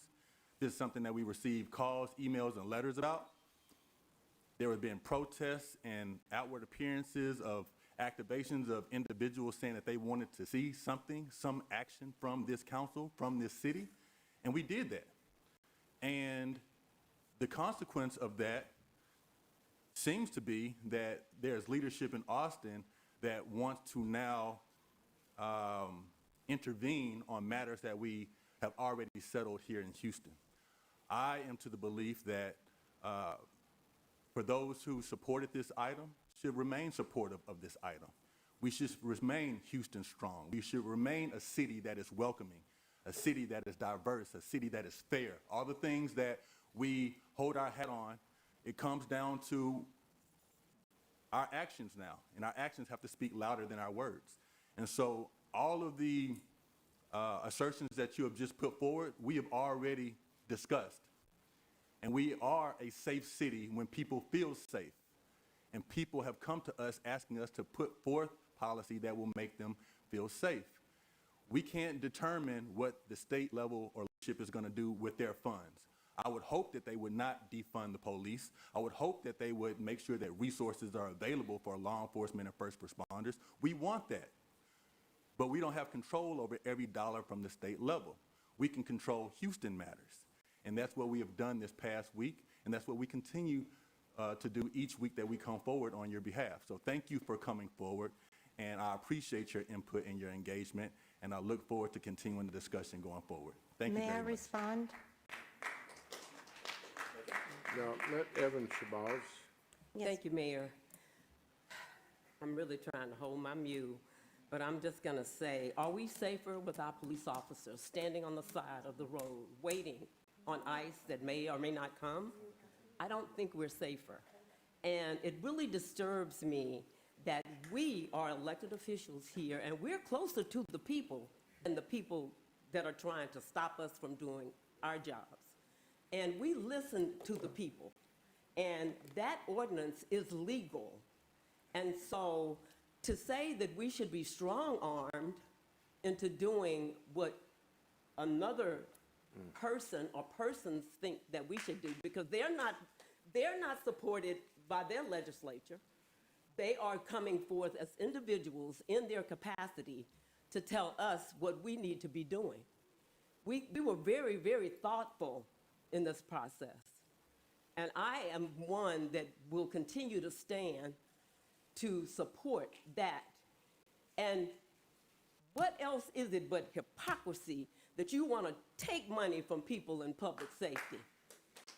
This is something that we received calls, emails, and letters about. There have been protests and outward appearances of activations of individuals saying that they wanted to see something, some action from this council, from this city, and we did that. And the consequence of that seems to be that there's leadership in Austin that wants to now intervene on matters that we have already settled here in Houston. I am to the belief that for those who supported this item should remain supportive of this item. We should remain Houston strong. We should remain a city that is welcoming, a city that is diverse, a city that is fair. All the things that we hold our hat on, it comes down to our actions now, and our actions have to speak louder than our words. And so all of the assertions that you have just put forward, we have already discussed. And we are a safe city when people feel safe. And people have come to us asking us to put forth policy that will make them feel safe. We can't determine what the state level or leadership is going to do with their funds. I would hope that they would not defund the police. I would hope that they would make sure that resources are available for law enforcement and first responders. We want that. But we don't have control over every dollar from the state level. We can control Houston matters. And that's what we have done this past week, and that's what we continue to do each week that we come forward on your behalf. So thank you for coming forward, and I appreciate your input and your engagement, and I look forward to continuing the discussion going forward. Thank you very much. May I respond? Now, let Evan Shabazz. Yes. Thank you, Mayor. I'm really trying to hold my mule, but I'm just going to say, are we safer with our police officers standing on the side of the road, waiting on ICE that may or may not come? I don't think we're safer. And it really disturbs me that we are elected officials here, and we're closer to the people than the people that are trying to stop us from doing our jobs. And we listen to the people. And that ordinance is legal. And so to say that we should be strong-armed into doing what another person or persons think that we should do, because they're not supported by their legislature. They are coming forth as individuals in their capacity to tell us what we need to be doing. We were very, very thoughtful in this process. And I am one that will continue to stand to support that. And what else is it but hypocrisy that you want to take money from people in public safety?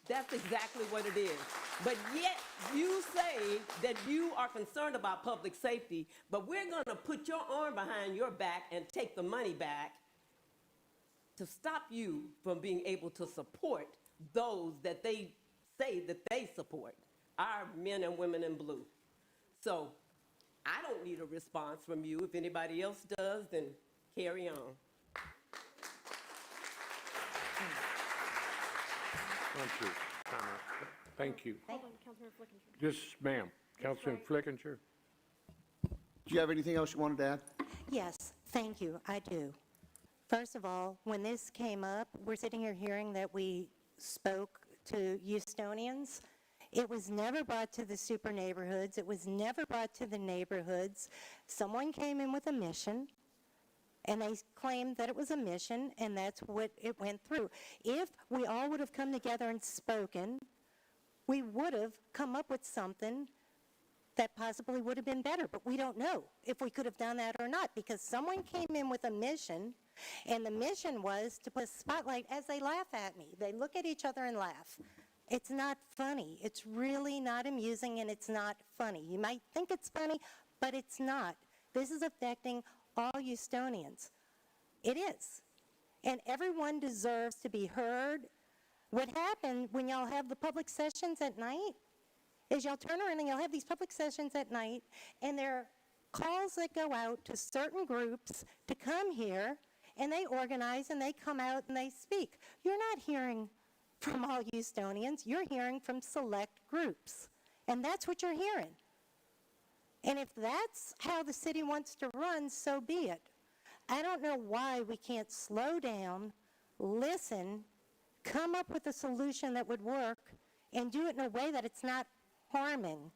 That's exactly what it is. But yet you say that you are concerned about public safety, but we're going to put your arm behind your back and take the money back to stop you from being able to support those that they say that they support, our men and women in blue. So I don't need a response from you. If anybody else does, then carry on. Thank you. Hold on, Councilmember Flickinger. Yes, ma'am. Councilman Flickinger? Do you have anything else you wanted to add? Yes, thank you, I do. First of all, when this came up, we're sitting here hearing that we spoke to Houstonians. It was never brought to the super neighborhoods. It was never brought to the neighborhoods. Someone came in with a mission, and they claimed that it was a mission, and that's what it went through. If we all would have come together and spoken, we would have come up with something that possibly would have been better, but we don't know if we could have done that or not, because someone came in with a mission, and the mission was to put a spotlight. As they laugh at me, they look at each other and laugh. It's not funny. It's really not amusing, and it's not funny. You might think it's funny, but it's not. This is affecting all Houstonians. It is. And everyone deserves to be heard. What happened when y'all have the public sessions at night is y'all turn around and y'all have these public sessions at night, and there are calls that go out to certain groups to come here, and they organize and they come out and they speak. You're not hearing from all Houstonians. You're hearing from select groups, and that's what you're hearing. And if that's how the city wants to run, so be it. I don't know why we can't slow down, listen, come up with a solution that would work, and do it in a way that it's not harming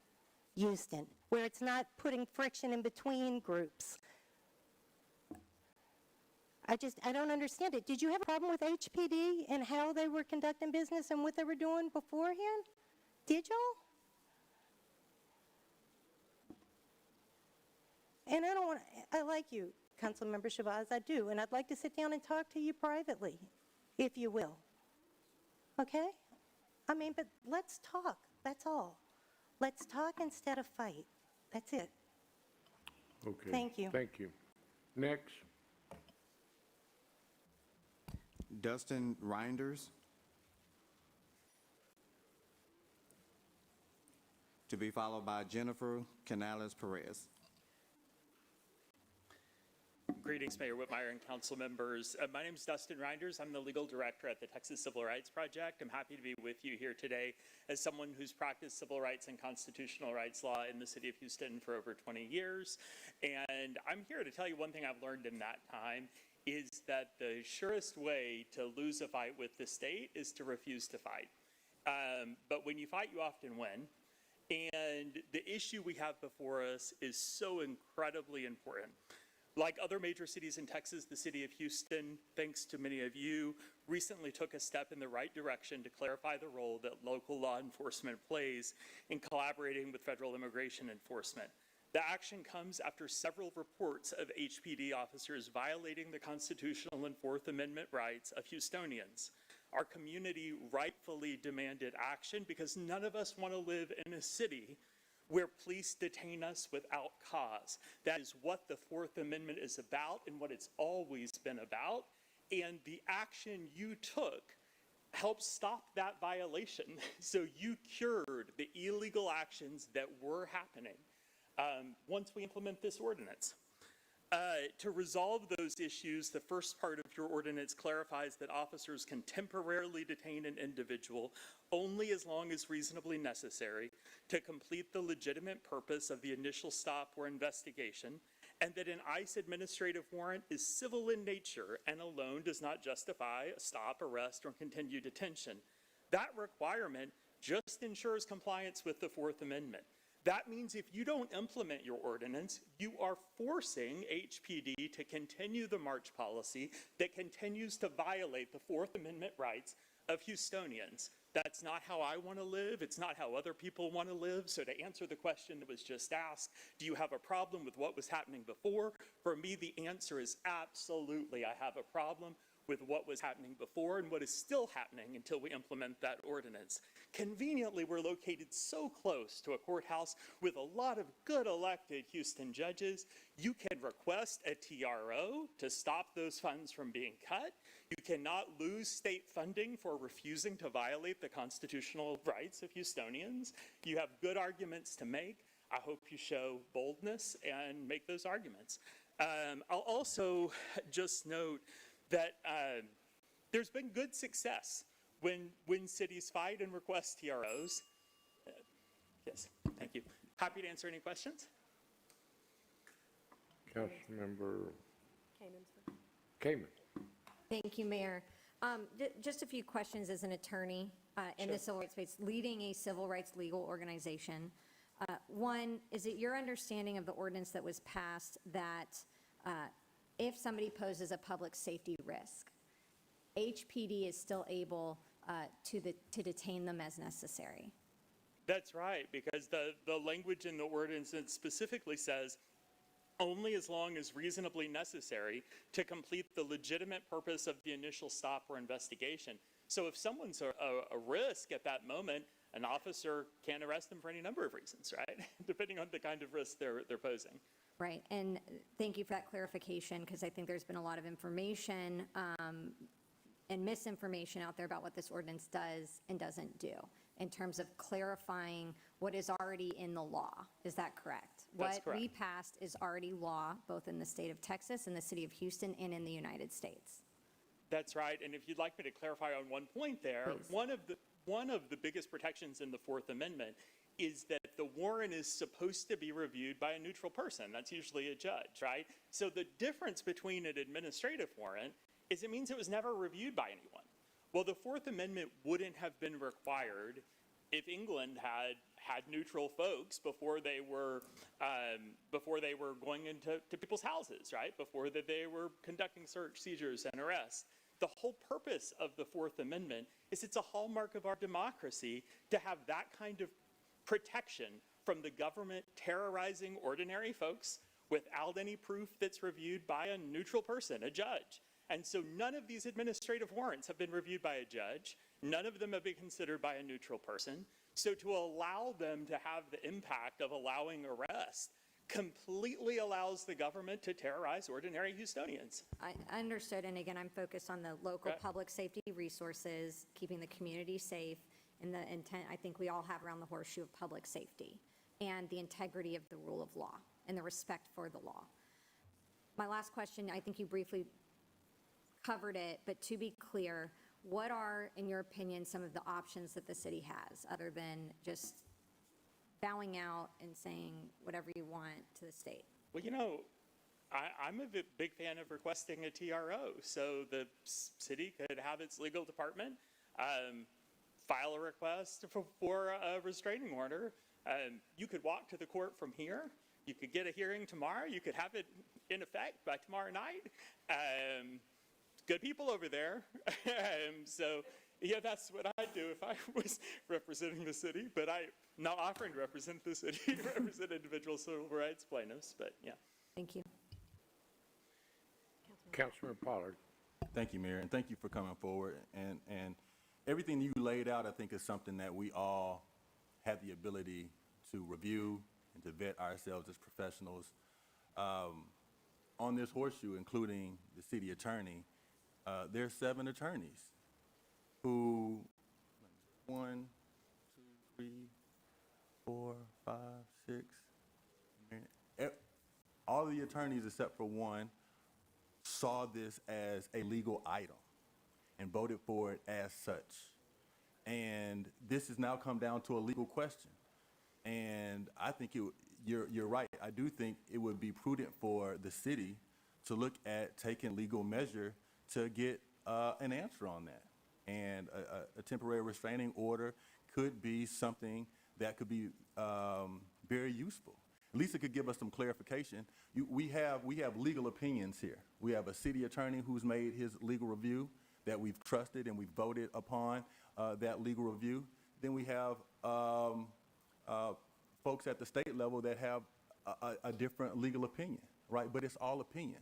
Houston, where it's not putting friction in between groups. I don't understand it. Did you have a problem with HPD and how they were conducting business and what they were doing beforehand? Did y'all? And I like you, Councilmember Shabazz, I do, and I'd like to sit down and talk to you privately, if you will. Okay? I mean, but let's talk, that's all. Let's talk instead of fight. That's it. Okay. Thank you. Thank you. Next. Dustin Reinders. To be followed by Jennifer Canales Perez. Greetings, Mayor Whitmire and council members. My name is Dustin Reinders. I'm the legal director at the Texas Civil Rights Project. I'm happy to be with you here today as someone who's practiced civil rights and constitutional rights law in the city of Houston for over 20 years. And I'm here to tell you one thing I've learned in that time is that the surest way to lose a fight with the state is to refuse to fight. But when you fight, you often win. And the issue we have before us is so incredibly important. Like other major cities in Texas, the city of Houston, thanks to many of you, recently took a step in the right direction to clarify the role that local law enforcement plays in collaborating with federal immigration enforcement. The action comes after several reports of HPD officers violating the constitutional and Fourth Amendment rights of Houstonians. Our community rightfully demanded action because none of us want to live in a city where police detain us without cause. That is what the Fourth Amendment is about and what it's always been about. And the action you took helped stop that violation. So you cured the illegal actions that were happening once we implement this ordinance. To resolve those issues, the first part of your ordinance clarifies that officers can temporarily detain an individual only as long as reasonably necessary to complete the legitimate purpose of the initial stop or investigation, and that an ICE administrative warrant is civil in nature and alone does not justify a stop, arrest, or continued detention. That requirement just ensures compliance with the Fourth Amendment. That means if you don't implement your ordinance, you are forcing HPD to continue the march policy that continues to violate the Fourth Amendment rights of Houstonians. That's not how I want to live. It's not how other people want to live. So to answer the question that was just asked, do you have a problem with what was happening before? For me, the answer is absolutely. I have a problem with what was happening before and what is still happening until we implement that ordinance. Conveniently, we're located so close to a courthouse with a lot of good elected Houston judges. You can request a TRO to stop those funds from being cut. You cannot lose state funding for refusing to violate the constitutional rights of Houstonians. You have good arguments to make. I hope you show boldness and make those arguments. I'll also just note that there's been good success when cities fight and request TROs. Yes, thank you. Happy to answer any questions. Councilmember Kamen. Thank you, Mayor. Just a few questions as an attorney in the civil rights space, leading a civil rights legal organization. One, is it your understanding of the ordinance that was passed that if somebody poses a public safety risk, HPD is still able to detain them as necessary? That's right, because the language in the ordinance specifically says only as long as reasonably necessary to complete the legitimate purpose of the initial stop or investigation. So if someone's a risk at that moment, an officer can arrest them for any number of reasons, right? Depending on the kind of risk they're posing. Right, and thank you for that clarification, because I think there's been a lot of information and misinformation out there about what this ordinance does and doesn't do in terms of clarifying what is already in the law. Is that correct? That's What correct. we passed is already law, both in the state of Texas and the city of Houston and in the United States. That's right, and if you'd like me to clarify on one point there, Please. one of the biggest protections in the Fourth Amendment is that the warrant is supposed to be reviewed by a neutral person. That's usually a judge, right? So the difference between an administrative warrant is it means it was never reviewed by anyone. Well, the Fourth Amendment wouldn't have been required if England had neutral folks before they were going into people's houses, right? Before that they were conducting search, seizures, and arrests. The whole purpose of the Fourth Amendment is it's a hallmark of our democracy to have that kind of protection from the government terrorizing ordinary folks without any proof that's reviewed by a neutral person, a judge. And so none of these administrative warrants have been reviewed by a judge. None of them have been considered by a neutral person. So to allow them to have the impact of allowing arrest completely allows the government to terrorize ordinary Houstonians. I understood, and again, I'm focused on the local Right. public safety resources, keeping the community safe, and the intent I think we all have around the horseshoe of public safety, and the integrity of the rule of law, and the respect for the law. My last question, I think you briefly covered it, but to be clear, what are, in your opinion, some of the options that the city has, other than just bowing out and saying whatever you want to the state? Well, you know, I'm a big fan of requesting a TRO. So the city could have its legal department file a request for a restraining order. You could walk to the court from here. You could get a hearing tomorrow. You could have it in effect by tomorrow night. Good people over there. So, yeah, that's what I'd do if I was representing the city, but I'm not offering to represent the city, represent individual civil rights plaintiffs, but yeah. Thank you. Councilman Pollard. Thank you, Mayor, and thank you for coming forward. And everything you laid out, I think, is something that we all have the ability to review and to vet ourselves as professionals. On this horseshoe, including the city attorney, there's 7 attorneys who, 1, 2, 3, 4, 5, 6, all the attorneys except for one saw this as a legal item and voted for it as such. And this has now come down to a legal question. And I think you're right. I do think it would be prudent for the city to look at taking legal measure to get an answer on that. And a temporary restraining order could be something that could be very useful. Lisa could give us some clarification. We have legal opinions here. We have a city attorney who's made his legal review that we've trusted and we've voted upon that legal review. Then we have folks at the state level that have a different legal opinion, right? But it's all opinion.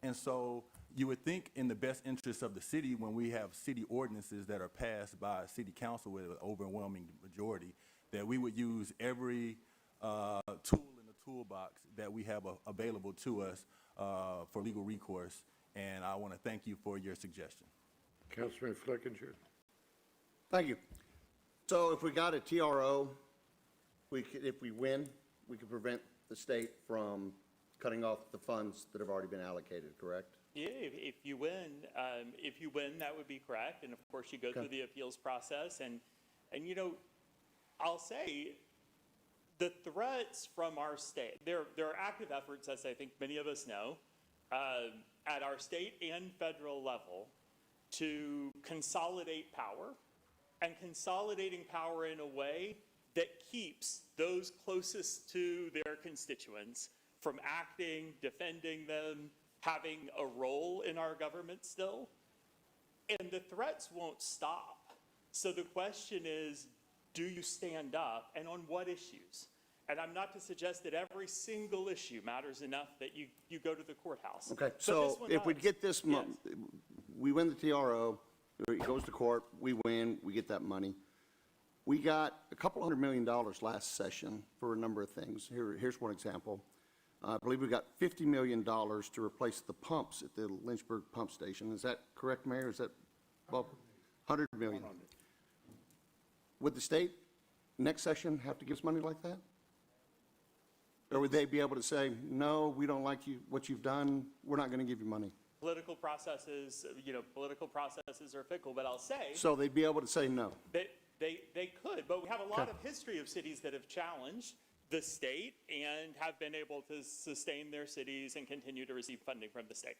And so you would think in the best interest of the city, when we have city ordinances that are passed by city council with an overwhelming majority, that we would use every tool in the toolbox that we have available to us for legal recourse. And I want to thank you for your suggestion. Councilman Flickinger. Thank you. So if we got a TRO, if we win, we could prevent the state from cutting off the funds that have already been allocated, correct? Yeah, if you win, that would be correct. And of course, you go through the appeals process. And you know, I'll say the threats from our state, there are active efforts, as I think many of us know, at our state and federal level to consolidate power, and consolidating power in a way that keeps those closest to their constituents from acting, defending them, having a role in our government still. And the threats won't stop. So the question is, do you stand up, and on what issues? And I'm not to suggest that every single issue matters enough that you go to the courthouse. Okay, But this so one if we does. get this, Yes. we win the TRO, it goes to court, we win, we get that money. We got a couple $100 million last session for a number of things. Here's one example. I believe we got $50 million to replace the pumps at the Lynchburg pump station. Is that correct, Mayor? Is that, well, $100 million? Would the state next session have to give us money like that? Or would they be able to say, no, we don't like you, what you've done, we're not going to give you money? Political processes are fickle, but I'll say. So they'd be able to say no? They could, but we have a lot of history of cities that have challenged the state and have been able to sustain their cities and continue to receive funding from the state.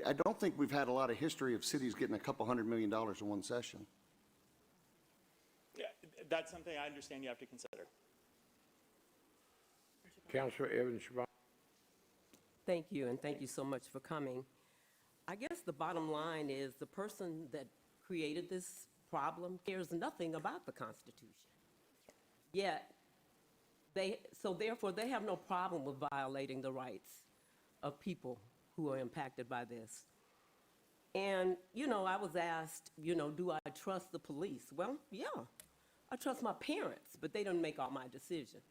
I don't think we've had a lot of history of cities getting a couple $100 million in one session. Yeah, that's something I understand you have to consider. Councilor Evans Shabbat. Thank you, and thank you so much for coming. I guess the bottom line is the person that created this problem cares nothing about the Constitution. Yet, therefore, they have no problem with violating the rights of people who are impacted by this. And, you know, I was asked, you know, do I trust the police? Well, yeah, I trust my parents, but they don't make all my decisions.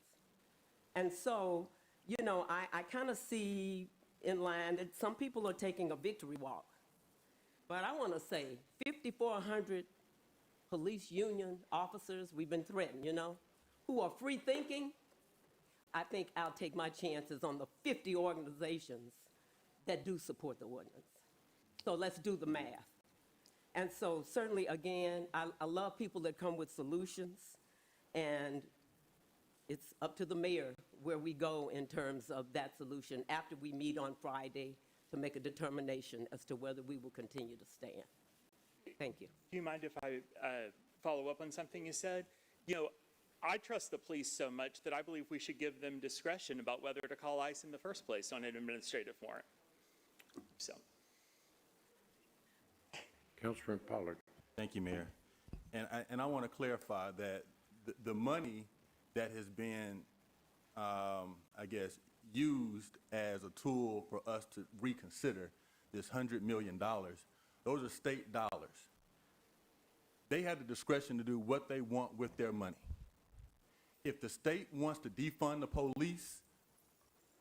And so, you know, I kind of see in line that some people are taking a victory walk. But I want to say 5,400 police union officers, we've been threatened, you know, who are free thinking. I think I'll take my chances on the 50 organizations that do support the ordinance. So let's do the math. And so certainly, again, I love people that come with solutions, and it's up to the mayor where we go in terms of that solution after we meet on Friday to make a determination as to whether we will continue to stand. Thank you. Do you mind if I follow up on something you said? You know, I trust the police so much that I believe we should give them discretion about whether to call ICE in the first place on an administrative warrant. So. Councilman Pollard. Thank you, Mayor. And I want to clarify that the money that has been, I guess, used as a tool for us to reconsider this $100 million, those are state dollars. They have the discretion to do what they want with their money. If the state wants to defund the police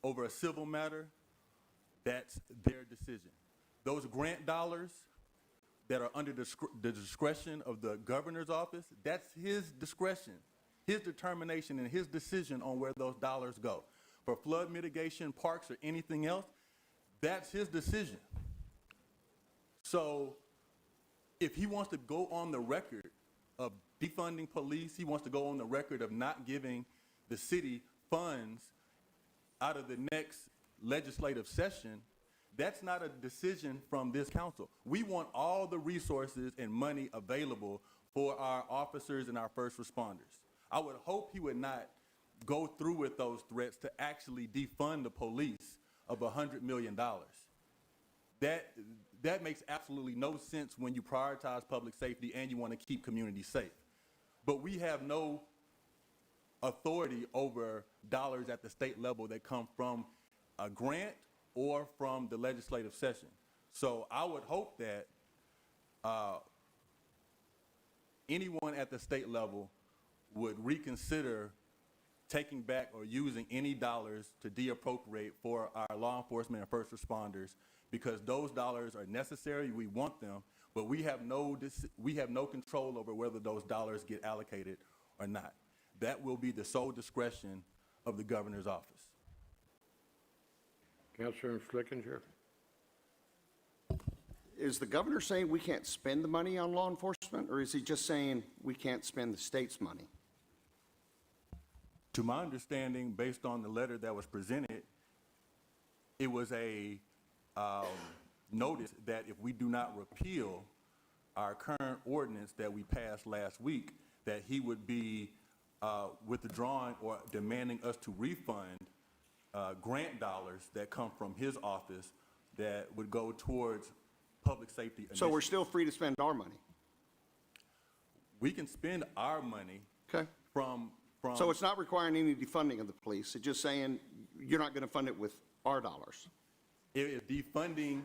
over a civil matter, that's their decision. Those grant dollars that are under the discretion of the governor's office, that's his discretion, his determination, and his decision on where those dollars go. For flood mitigation, parks, or anything else, that's his decision. So if he wants to go on the record of defunding police, he wants to go on the record of not giving the city funds out of the next legislative session, that's not a decision from this council. We want all the resources and money available for our officers and our first responders. I would hope he would not go through with those threats to actually defund the police of $100 million. that makes absolutely no sense when you prioritize public safety and you want to keep communities safe. But we have no authority over dollars at the state level that come from a grant or from the legislative session. So I would hope that anyone at the state level would reconsider taking back or using any dollars to deappropriate for our law enforcement and first responders, because those dollars are necessary, we want them, but we have no control over whether those dollars get allocated or not. That will be the sole discretion of the governor's office. Councilor Flickinger? Is the governor saying we can't spend the money on law enforcement, or is he just saying we can't spend the state's money? To my understanding, based on the letter that was presented, it was a notice that if we do not repeal our current ordinance that we passed last week, that he would be withdrawing or demanding us to refund grant dollars that come from his office that would go towards public safety initiatives. So we're still free to spend our money? We can spend our money from. So it's not requiring any defunding of the police. It's just saying you're not going to fund it with our dollars. It is defunding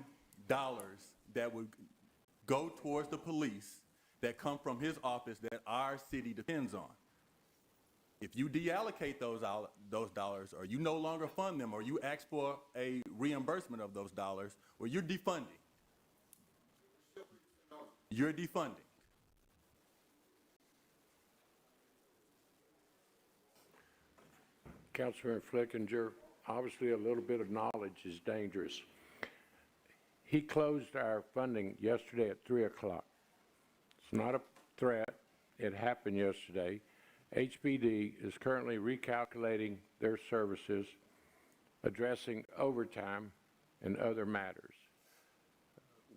dollars that would go towards the police that come from his office that our city depends on. If you deallocate those dollars, or you no longer fund them, or you ask for a reimbursement of those dollars, well, you're defunding. You're defunding. Councilman Flickinger, obviously a little bit of knowledge is dangerous. He closed our funding yesterday at 3 o'clock. It's not a threat. It happened yesterday. HPD is currently recalculating their services, addressing overtime and other matters.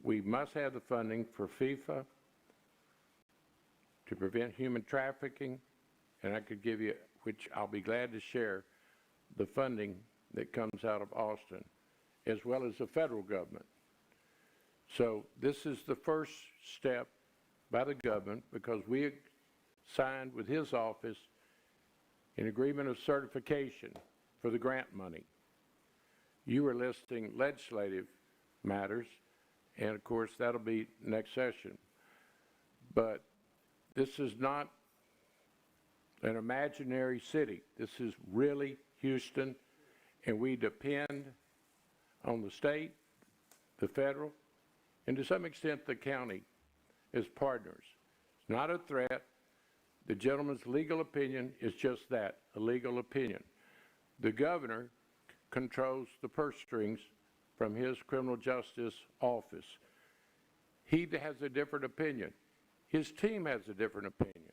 We must have the funding for FIFA to prevent human trafficking, and I could give you, which I'll be glad to share, the funding that comes out of Austin, as well as the federal government. So this is the first step by the government, because we signed with his office an agreement of certification for the grant money. You were listing legislative matters, and of course that'll be next session. But this is not an imaginary city. This is really Houston, and we depend on the state, the federal, and to some extent the county as partners. It's not a threat. The gentleman's legal opinion is just that, a legal opinion. The governor controls the purse strings from his criminal justice office. He has a different opinion. His team has a different opinion.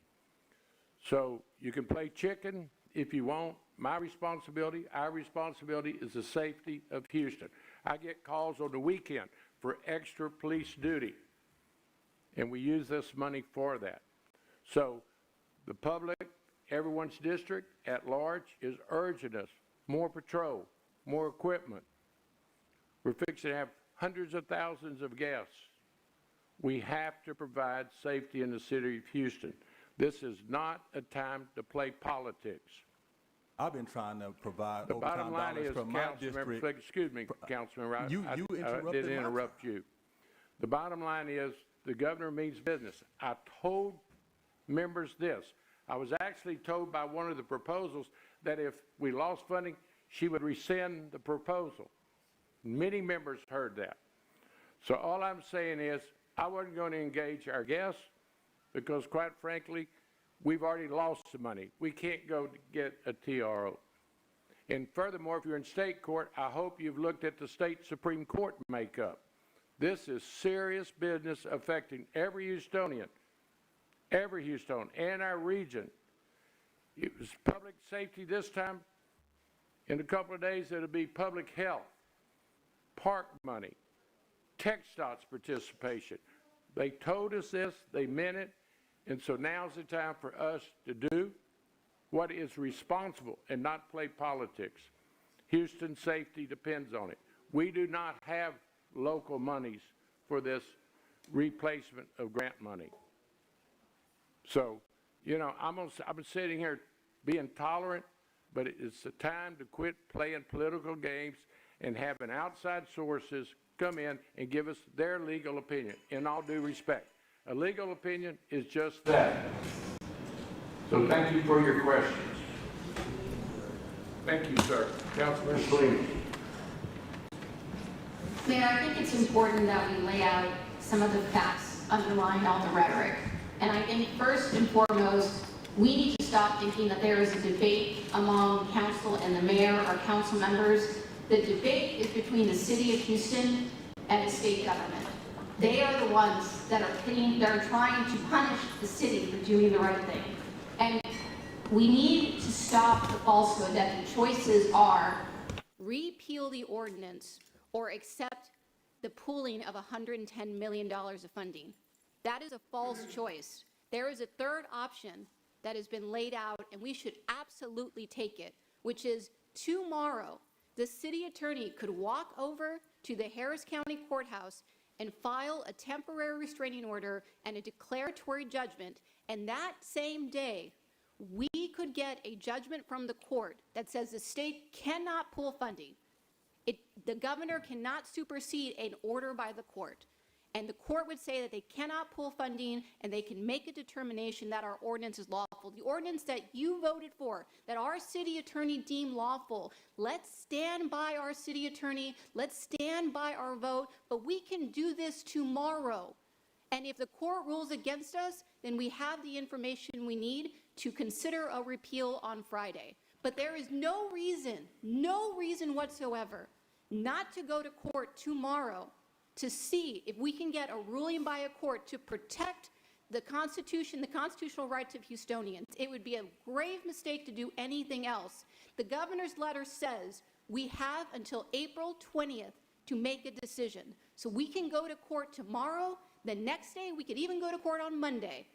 So you can play chicken if you want. My responsibility, our responsibility, is the safety of Houston. I get calls on the weekend for extra police duty, and we use this money for that. So the public, everyone's district at large, is urging us more patrol, more equipment. We're fixing to have hundreds of thousands of guests. We have to provide safety in the city of Houston. This is not a time to play politics. I've been trying to provide The overtime bottom line dollars is, from my Councilmember district. Flick, excuse me, Councilman Wright. You I interrupted didn't my interrupt you. The bottom line is, the governor means business. I told members this. I was actually told by one of the proposals that if we lost funding, she would rescind the proposal. Many members heard that. So all I'm saying is, I wasn't going to engage our guests, because quite frankly, we've already lost the money. We can't go to get a TRO. And furthermore, if you're in state court, I hope you've looked at the state Supreme Court makeup. This is serious business affecting every Houstonian, and our region. It was public safety this time. In a couple of days, it'll be public health, park money, TxDOT's participation. They told us this, they meant it, and so now's the time for us to do what is responsible and not play politics. Houston safety depends on it. We do not have local monies for this replacement of grant money. So, you know, I'm sitting here being tolerant, but it's the time to quit playing political games and having outside sources come in and give us their legal opinion, in all due respect. A legal opinion is just that. So thank you for your questions. Thank you, sir. Councilman Salinas. Mayor, I think it's important that we lay out some of the facts underlying all the rhetoric. And I think first and foremost, we need to stop thinking that there is a debate among council and the mayor or council members. The debate is between the city of Houston and the state government. They are the ones that are trying to punish the city for doing the right thing. And we need to stop the falsehood that the choices are repeal the ordinance or accept the pooling of $110 million of funding. That is a false choice. There is a third option that has been laid out, and we should absolutely take it, which is tomorrow, the city attorney could walk over to the Harris County Courthouse and file a temporary restraining order and a declaratory judgment, and that same day, we could get a judgment from the court that says the state cannot pool funding. The governor cannot supersede an order by the court. And the court would say that they cannot pull funding and they can make a determination that our ordinance is lawful. The ordinance that you voted for, that our city attorney deemed lawful, let's stand by our city attorney, let's stand by our vote, but we can do this tomorrow. And if the court rules against us, then we have the information we need to consider a repeal on Friday. But there is no reason whatsoever not to go to court tomorrow to see if we can get a ruling by a court to protect the Constitution, the constitutional rights of Houstonians. It would be a grave mistake to do anything else. The governor's letter says we have until April 20th to make a decision. So we can go to court tomorrow. The next day, we could even go to court on Monday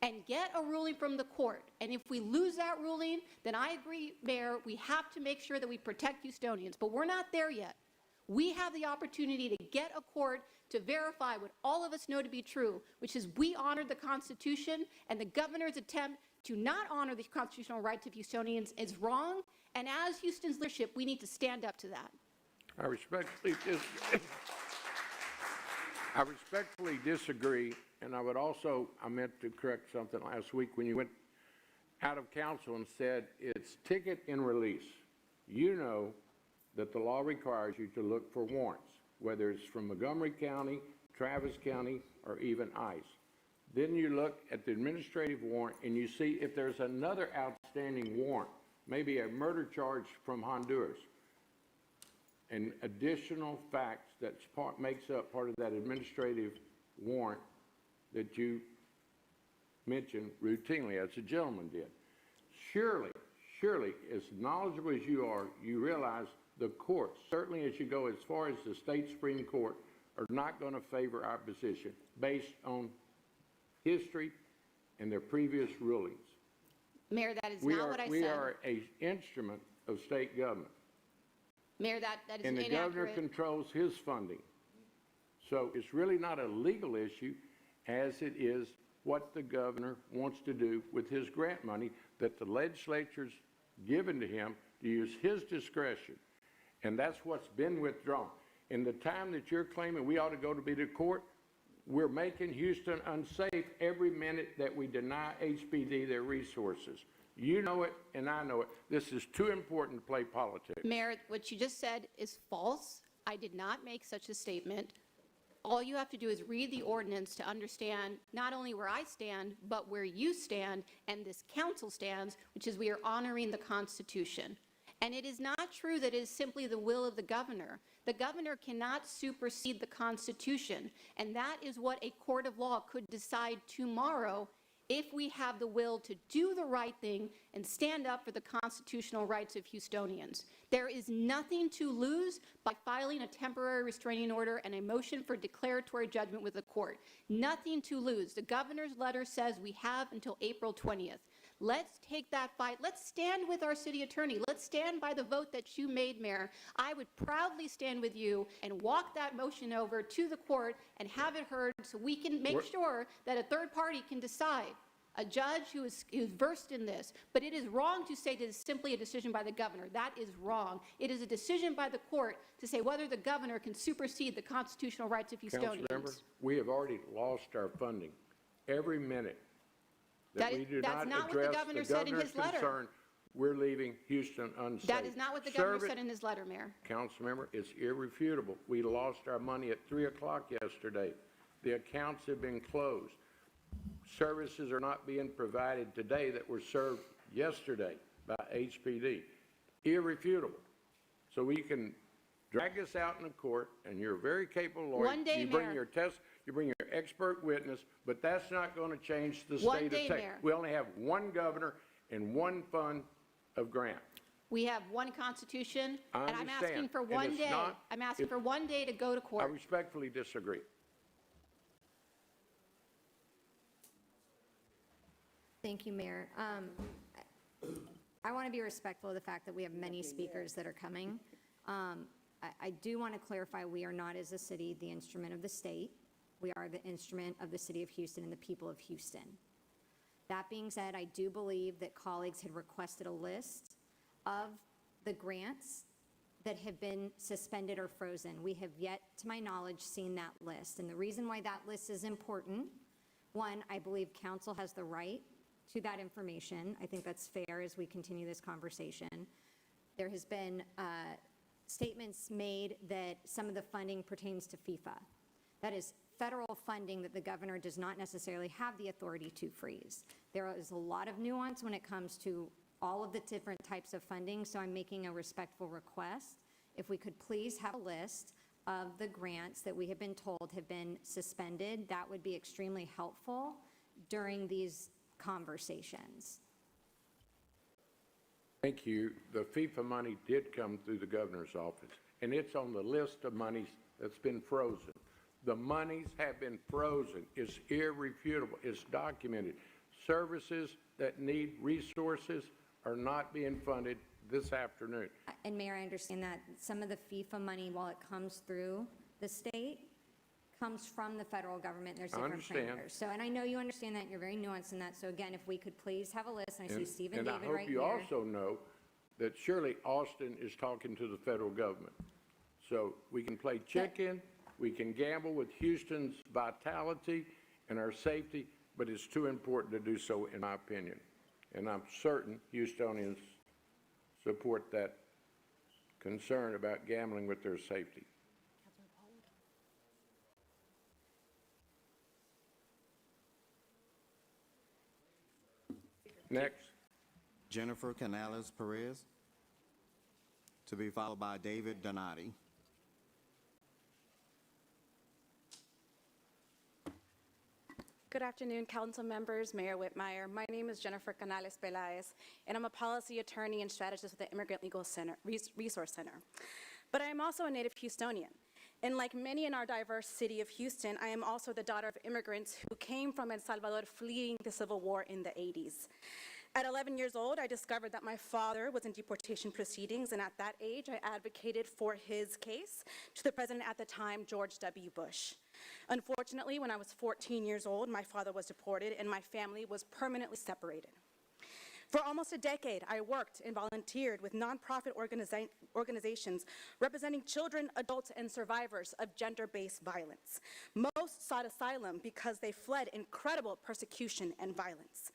and get a ruling from the court. And if we lose that ruling, then I agree, Mayor, we have to make sure that we protect Houstonians. But we're not there yet. We have the opportunity to get a court to verify what all of us know to be true, which is we honor the Constitution, and the governor's attempt to not honor the constitutional rights of Houstonians is wrong. And as Houston's leadership, we need to stand up to that. I respectfully disagree, and I meant to correct something last week when you went out of council and said it's ticket and release. You know that the law requires you to look for warrants, whether it's from Montgomery County, Travis County, or even ICE. Then you look at the administrative warrant and you see if there's another outstanding warrant, maybe a murder charge from Honduras, and additional facts that makes up part of that administrative warrant that you mentioned routinely, as the gentleman did. Surely, as knowledgeable as you are, you realize the courts, certainly as you go as far as the state Supreme Court, are not going to favor our position based on history and their previous rulings. Mayor, that is not what I said. We are an instrument of state government. Mayor, that is inaccurate. And the governor controls his funding. So it's really not a legal issue as it is what the governor wants to do with his grant money that the legislature's given to him to use his discretion. And that's what's been withdrawn. In the time that you're claiming we ought to go to be to court, we're making Houston unsafe every minute that we deny HPD their resources. You know it, and I know it. This is too important to play politics. Mayor, what you just said is false. I did not make such a statement. All you have to do is read the ordinance to understand not only where I stand, but where you stand and this council stands, which is we are honoring the Constitution. And it is not true that it is simply the will of the governor. The governor cannot supersede the Constitution, and that is what a court of law could decide tomorrow if we have the will to do the right thing and stand up for the constitutional rights of Houstonians. There is nothing to lose by filing a temporary restraining order and a motion for declaratory judgment with the court. Nothing to lose. The governor's letter says we have until April 20th. Let's take that fight. Let's stand with our city attorney. Let's stand by the vote that you made, Mayor. I would proudly stand with you and walk that motion over to the court and have it heard so we can make sure that a third party can decide. A judge who is versed in this. But it is wrong to say that it's simply a decision by the governor. That is wrong. It is a decision by the court to say whether the governor can supersede the constitutional rights of Houstonians. Councilmember, we have already lost our funding. Every minute that we do that's not not what the address governor the said in governor's his letter. concern, we're leaving Houston unsafe. That is not what the governor said in his letter, Mayor. Councilmember, it's irrefutable. We lost our money at 3 o'clock yesterday. The accounts have been closed. Services are not being provided today that were served yesterday by HPD. Irrefutable. So we can drag us out in the court, and you're a very capable lawyer. One day, you bring Mayor. your test, you bring your expert witness, but that's not going to change the One state day, of Texas. Mayor. We only have one governor and one fund of grant. We have one constitution, I and I'm asking understand. for And one it's day. not- I'm asking it- for one day to go to I court. respectfully disagree. Thank you, Mayor. I want to be respectful of the fact that we have many speakers that are coming. I do want to clarify, we are not, as a city, the instrument of the state. We are the instrument of the city of Houston and the people of Houston. That being said, I do believe that colleagues had requested a list of the grants that have been suspended or frozen. We have yet, to my knowledge, seen that list. And the reason why that list is important, one, I believe council has the right to that information. I think that's fair as we continue this conversation. There has been statements made that some of the funding pertains to FIFA. That is federal funding that the governor does not necessarily have the authority to freeze. There is a lot of nuance when it comes to all of the different types of funding, so I'm making a respectful request. If we could please have a list of the grants that we have been told have been suspended, that would be extremely helpful during these conversations. Thank you. The FIFA money did come through the governor's office, and it's on the list of monies that's been frozen. The monies have been frozen. It's irrefutable. It's documented. Services that need resources are not being funded this afternoon. And Mayor, I understand that some of the FIFA money, while it comes through the state, comes from the federal government. There's I different understand. parameters. So, and I know you understand that, and you're very nuanced in that. So again, if we could please have a list, and I see Stephen And I David hope right you here. also know that surely Austin is talking to the federal government. So we can play chicken, we can gamble with Houston's vitality and our safety, but it's too important to do so, in my opinion. And I'm certain Houstonians support that concern about gambling with their safety. Next. Jennifer Canales Perez, to be followed by David Donati. Good afternoon, council members, Mayor Whitmire. My name is Jennifer Canales Pelaez, and I'm a policy attorney and strategist with the Immigrant Legal Center, Resource Center. But I am also a native Houstonian. And like many in our diverse city of Houston, I am also the daughter of immigrants who came from El Salvador fleeing the Civil War in the 80s. At 11 years old, I discovered that my father was in deportation proceedings, and at that age, I advocated for his case to the president at the time, George W. Bush. Unfortunately, when I was 14 years old, my father was deported, and my family was permanently separated. For almost a decade, I worked and volunteered with nonprofit organizations representing children, adults, and survivors of gender-based violence. Most sought asylum because they fled incredible persecution and violence.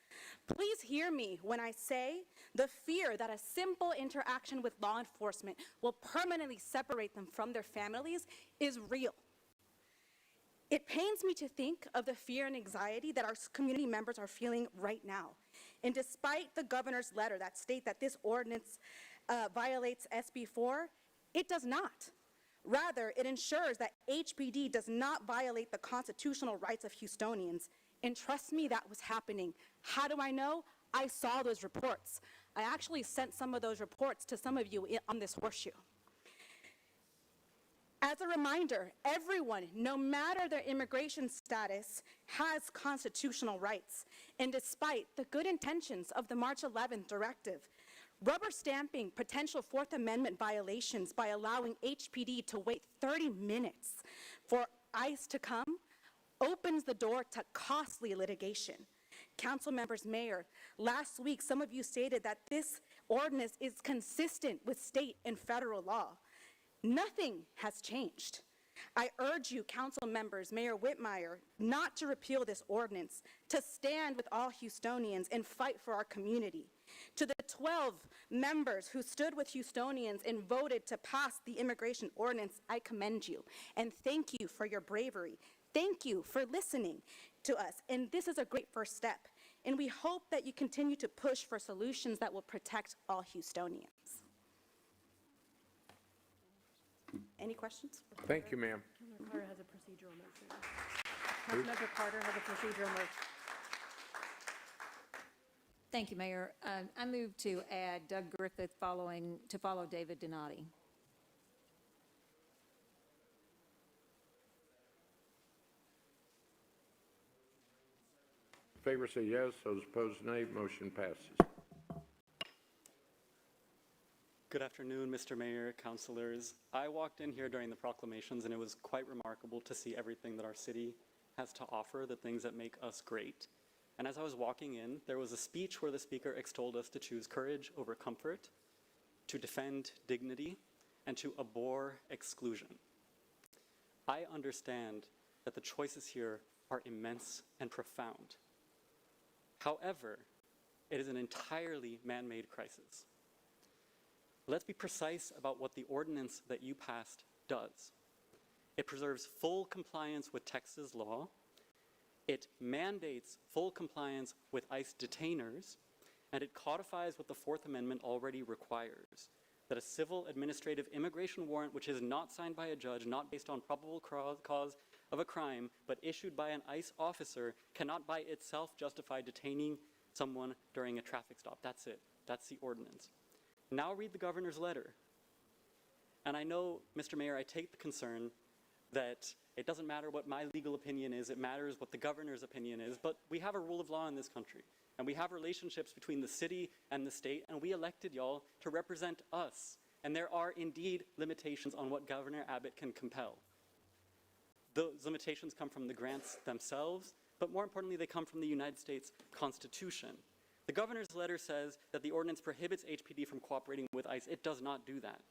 Please hear me when I say the fear that a simple interaction with law enforcement will permanently separate them from their families is real. It pains me to think of the fear and anxiety that our community members are feeling right now. And despite the governor's letter that states that this ordinance violates SB 4, it does not. Rather, it ensures that HPD does not violate the constitutional rights of Houstonians And trust me, that was happening. How do I know? I saw those reports. I actually sent some of those reports to some of you on this horseshoe. As a reminder, everyone, no matter their immigration status, has constitutional rights. And despite the good intentions of the March 11th directive, rubber stamping potential Fourth Amendment violations by allowing HPD to wait 30 minutes for ICE to come opens the door to costly litigation. Council members, Mayor, last week some of you stated that this ordinance is consistent with state and federal law. Nothing has changed. I urge you, council members, Mayor Whitmire, not to repeal this ordinance, to stand with all Houstonians and fight for our community. To the 12 members who stood with Houstonians and voted to pass the immigration ordinance, I commend you and thank you for your bravery. Thank you for listening to us, and this is a great first step. And we hope that you continue to push for solutions that will protect all Houstonians. Any questions? Thank you, ma'am. Councilmember Carter has a procedural motion. Councilmember Carter has a procedural motion. Thank you, Mayor. I move to add Doug Griffith to follow David Donati. In favor say yes, those opposed nay. Motion passes. Good afternoon, Mr. Mayor, councilors. I walked in here during the proclamations, and it was quite remarkable to see everything that our city has to offer, the things that make us great. And as I was walking in, there was a speech where the speaker extolled us to choose courage over comfort, to defend dignity, and to abhor exclusion. I understand that the choices here are immense and profound. However, it is an entirely man-made crisis. Let's be precise about what the ordinance that you passed does. It preserves full compliance with Texas law. It mandates full compliance with ICE detainers, and it codifies what the Fourth Amendment already requires, that a civil administrative immigration warrant, which is not signed by a judge, not based on probable cause of a crime, but issued by an ICE officer, cannot by itself justify detaining someone during a traffic stop. That's it. That's the ordinance. Now read the governor's letter. And I know, Mr. Mayor, I take the concern that it doesn't matter what my legal opinion is, it matters what the governor's opinion is, but we have a rule of law in this country, and we have relationships between the city and the state, and we elected y'all to represent us. And there are indeed limitations on what Governor Abbott can compel. Those limitations come from the grants themselves, but more importantly, they come from the United States Constitution. The governor's letter says that the ordinance prohibits HPD from cooperating with ICE. It does not do that.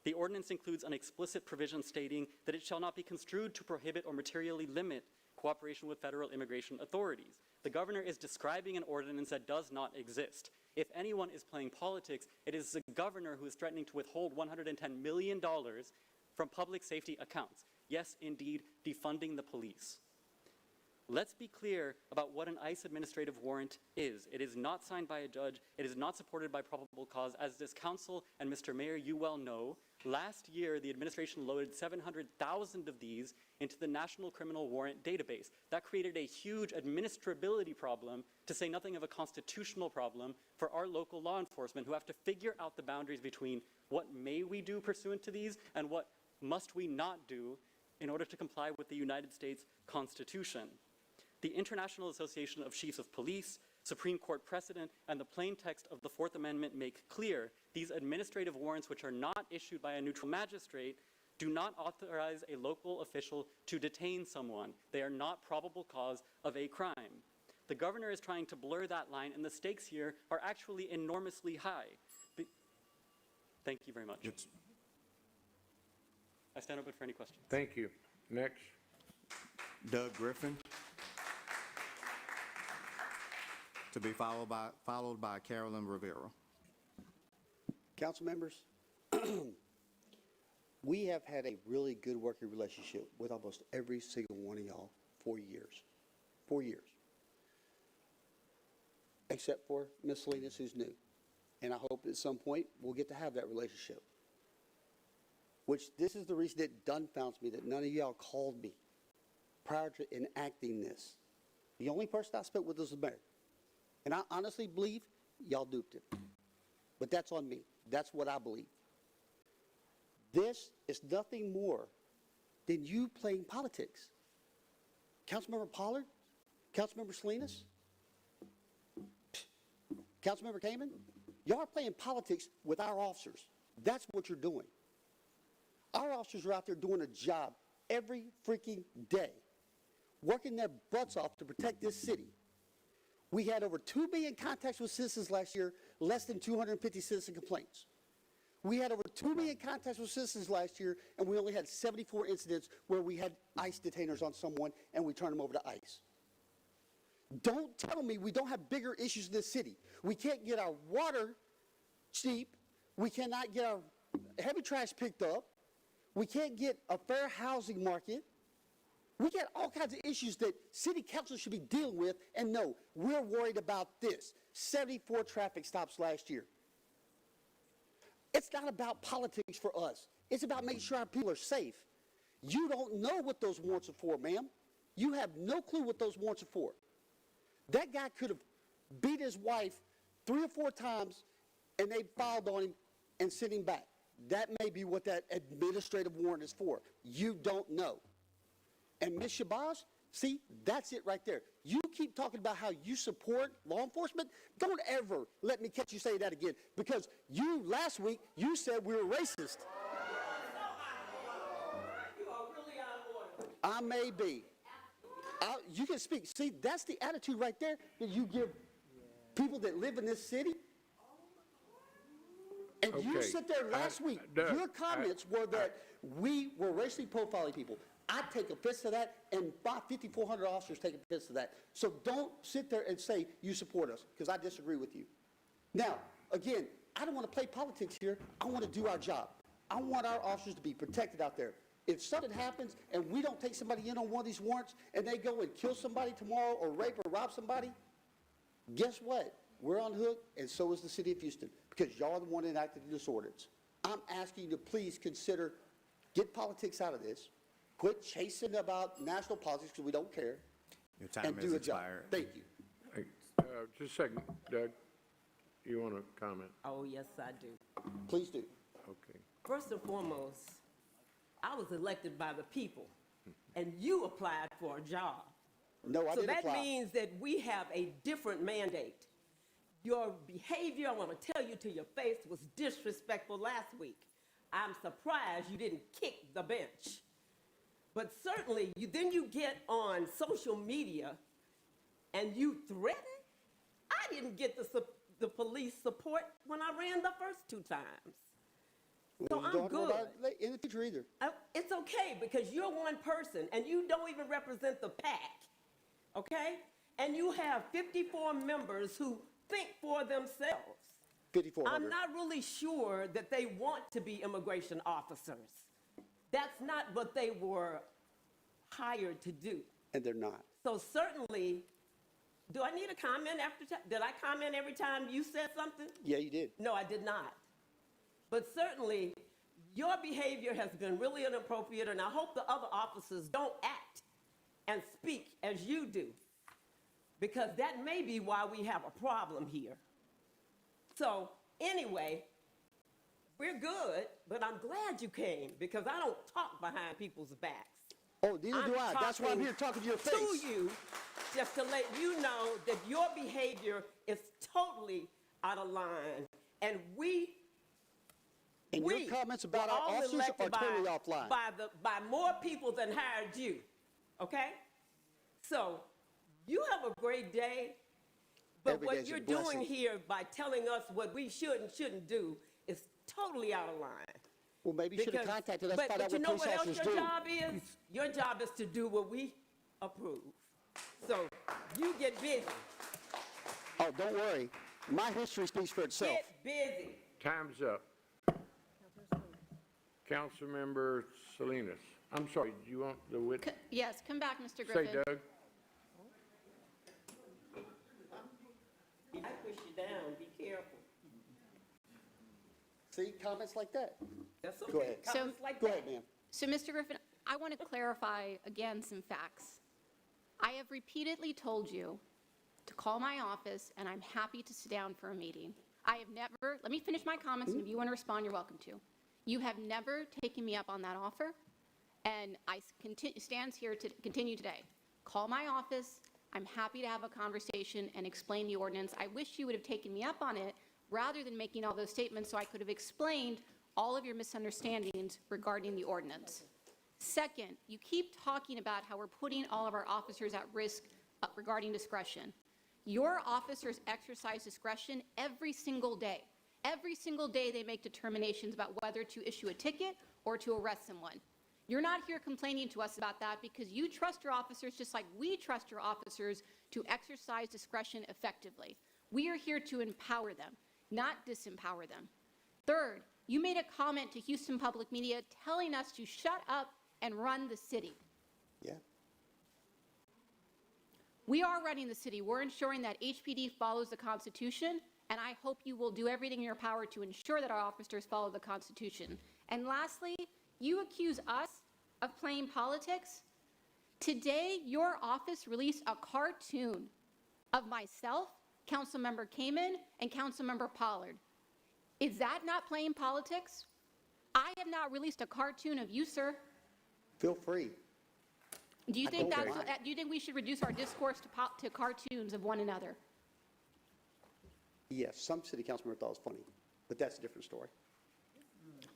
The ordinance includes an explicit provision stating that it shall not be construed to prohibit or materially limit cooperation with federal immigration authorities. The governor is describing an ordinance that does not exist. If anyone is playing politics, it is the governor who is threatening to withhold $110 million from public safety accounts. Yes, indeed, defunding the police. Let's be clear about what an ICE administrative warrant is. It is not signed by a judge. It is not supported by probable cause. As this council and Mr. Mayor, you well know, last year the administration loaded 700,000 of these into the National Criminal Warrant Database. That created a huge administrability problem, to say nothing of a constitutional problem, for our local law enforcement who have to figure out the boundaries between what may we do pursuant to these and what must we not do in order to comply with the United States Constitution. The International Association of Chiefs of Police, Supreme Court precedent, and the plain text of the Fourth Amendment make clear these administrative warrants, which are not issued by a neutral magistrate, do not authorize a local official to detain someone. They are not probable cause of a crime. The governor is trying to blur that line, and the stakes here are actually enormously high. Thank you very much. I stand open for any questions. Thank you. Next. Doug Griffin. To be followed by Carolyn Rivera. Council members, we have had a really good working relationship with almost every single one of y'all for years. 4 years. Except for Ms. Salinas, who's new. And I hope at some point we'll get to have that relationship. Which this is the reason it dumbfounds me that none of y'all called me prior to enacting this. The only person I spoke with was the mayor. And I honestly believe y'all duped him. But that's on me. That's what I believe. This is nothing more than you playing politics. Councilmember Pollard, Councilmember Salinas, Councilmember Kamen, y'all are playing politics with our officers. That's what you're doing. Our officers are out there doing a job every freaking day, working their butts off to protect this city. We had over 2 million contacts with citizens last year, less than 250 citizen complaints. We had over 2 million contacts with citizens last year, and we only had 74 incidents where we had ICE detainers on someone and we turned them over to ICE. Don't tell me we don't have bigger issues in this city. We can't get our water cheap. We cannot get our heavy trash picked up. We can't get a fair housing market. We got all kinds of issues that city council should be dealing with, and no, we're worried about this. 74 traffic stops last year. It's not about politics for us. It's about making sure our people are safe. You don't know what those warrants are for, ma'am. You have no clue what those warrants are for. That guy could have beat his wife 3 or 4 times, and they filed on him and sent him back. That may be what that administrative warrant is for. You don't know. And Ms. Shabazz, see, that's it right there. You keep talking about how you support law enforcement. Don't ever let me catch you say that again, because you, last week, you said we were racist. I may be. You can speak. See, that's the attitude right there that you give people that live in this city. And you sit there last week, your comments were that we were racially profiling people. I take offense to that, and 5,400 officers take offense to that. So don't sit there and say you support us, because I disagree with you. Now, again, I don't want to play politics here. I want to do our job. I want our officers to be protected out there. If something happens and we don't take somebody in on one of these warrants and they go and kill somebody tomorrow or rape or rob somebody, guess what? We're on the hook, and so is the city of Houston, because y'all are the one that enacted this ordinance. I'm asking you to please consider, get politics out of this. Quit chasing about national politics, because we don't care. Your time And has do a job. expired. Thank you. Just a second, Doug. You want to comment? Oh, yes, I do. Please do. Okay. First and foremost, I was elected by the people, and you applied for a job. No, I So didn't that apply. means that we have a different mandate. Your behavior, I want to tell you to your face, was disrespectful last week. I'm surprised you didn't kick the bench. But certainly, then you get on social media and you threaten. I didn't get the police support when I ran the first 2 times. So You I'm don't have to worry good. about it in the future either. It's okay, because you're one person and you don't even represent the pack, okay? And you have 54 members who think for themselves. 5,400. I'm not really sure that they want to be immigration officers. That's not what they were hired to do. And they're not. So certainly, do I need a comment after, did I comment every time you said something? Yeah, you did. No, I did not. But certainly, your behavior has been really inappropriate, and I hope the other officers don't act and speak as you do, because that may be why we have a problem here. So anyway, we're good, but I'm glad you came, because I don't talk behind people's backs. Oh, neither do I. That's why I'm here talking to your face. To you, just to let you know that your behavior is totally out of line, and And your comments about were our all officers elected are totally offline. by more people than hired you, okay? So you have a great day, but Every what day's a you're doing blessing. here by telling us what we should and shouldn't do is totally out of line. Well, maybe you should have Because- contacted us, find out But you what know police what else officers your do. job is? Your job is to do what we approve. So you get busy. Oh, don't worry. My history speaks for itself. Get busy. Time's up. Councilmember Salinas. I'm sorry, do you want the witness? Yes, come back, Mr. Say, Griffin. Doug. I push you down, be careful. See, comments like that. That's okay. Go ahead. Comments like Go that. ahead, ma'am. So, Mr. Griffin, I want to clarify again some facts. I have repeatedly told you to call my office, and I'm happy to sit down for a meeting. I have never, let me finish my comments, and if you want to respond, you're welcome to. You have never taken me up on that offer, and I stand here to continue today. Call my office. I'm happy to have a conversation and explain the ordinance. I wish you would have taken me up on it rather than making all those statements so I could have explained all of your misunderstandings regarding the ordinance. Second, you keep talking about how we're putting all of our officers at risk regarding discretion. Your officers exercise discretion every single day. Every single day they make determinations about whether to issue a ticket or to arrest someone. You're not here complaining to us about that because you trust your officers just like we trust your officers to exercise discretion effectively. We are here to empower them, not disempower them. Third, you made a comment to Houston Public Media telling us to shut up and run the city. Yeah. We are running the city. We're ensuring that HPD follows the Constitution, and I hope you will do everything in your power to ensure that our officers follow the Constitution. And lastly, you accuse us of playing politics. Today, your office released a cartoon of myself, Councilmember Kamen, and Councilmember Pollard. Is that not playing politics? I have not released a cartoon of you, sir. Feel free. Do you think don't that's, mind. do you think we should reduce our discourse to cartoons of one another? Yes, some city council members thought it was funny, but that's a different story.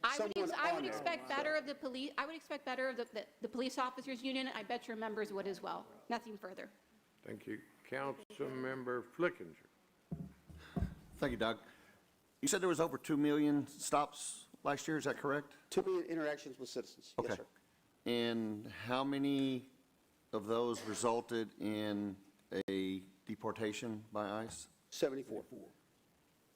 I would Someone on there. expect better of the police. I would expect better of the police officers union. I bet your members would as well. Nothing further. Thank you. Councilmember Flickinger. Thank you, Doug. You said there was over 2 million stops last year, is that correct? 2 million interactions with citizens. Yes, Okay. sir. And how many of those resulted in a deportation by ICE? 74.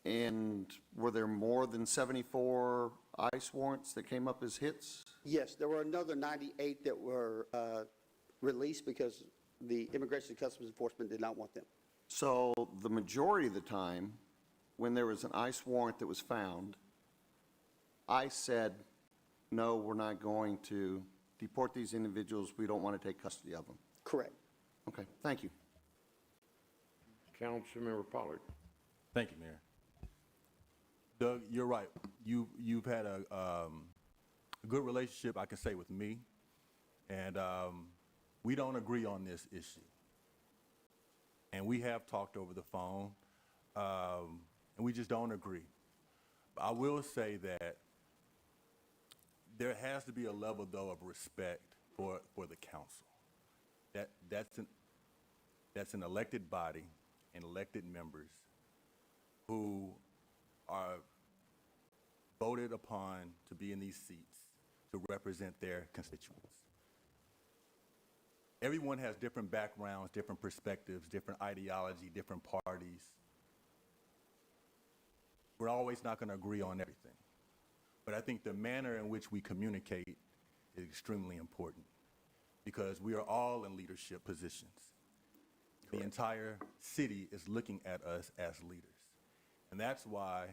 And were there more than 74 ICE warrants that came up as hits? Yes, there were another 98 that were released because the Immigration and Customs Enforcement did not want them. So the majority of the time, when there was an ICE warrant that was found, ICE said, no, we're not going to deport these individuals. We don't want to take custody of them. Correct. Okay, thank you. Councilmember Pollard. Thank you, Mayor. Doug, you're right. You've had a good relationship, I can say, with me, and we don't agree on this issue. And we have talked over the phone, and we just don't agree. I will say that there has to be a level, though, of respect for the council. That's an elected body and elected members who are voted upon to be in these seats to represent their constituents. Everyone has different backgrounds, different perspectives, different ideology, different parties. We're always not going to agree on everything. But I think the manner in which we communicate is extremely important because we are all in leadership positions. The entire city is looking at us as leaders. And that's why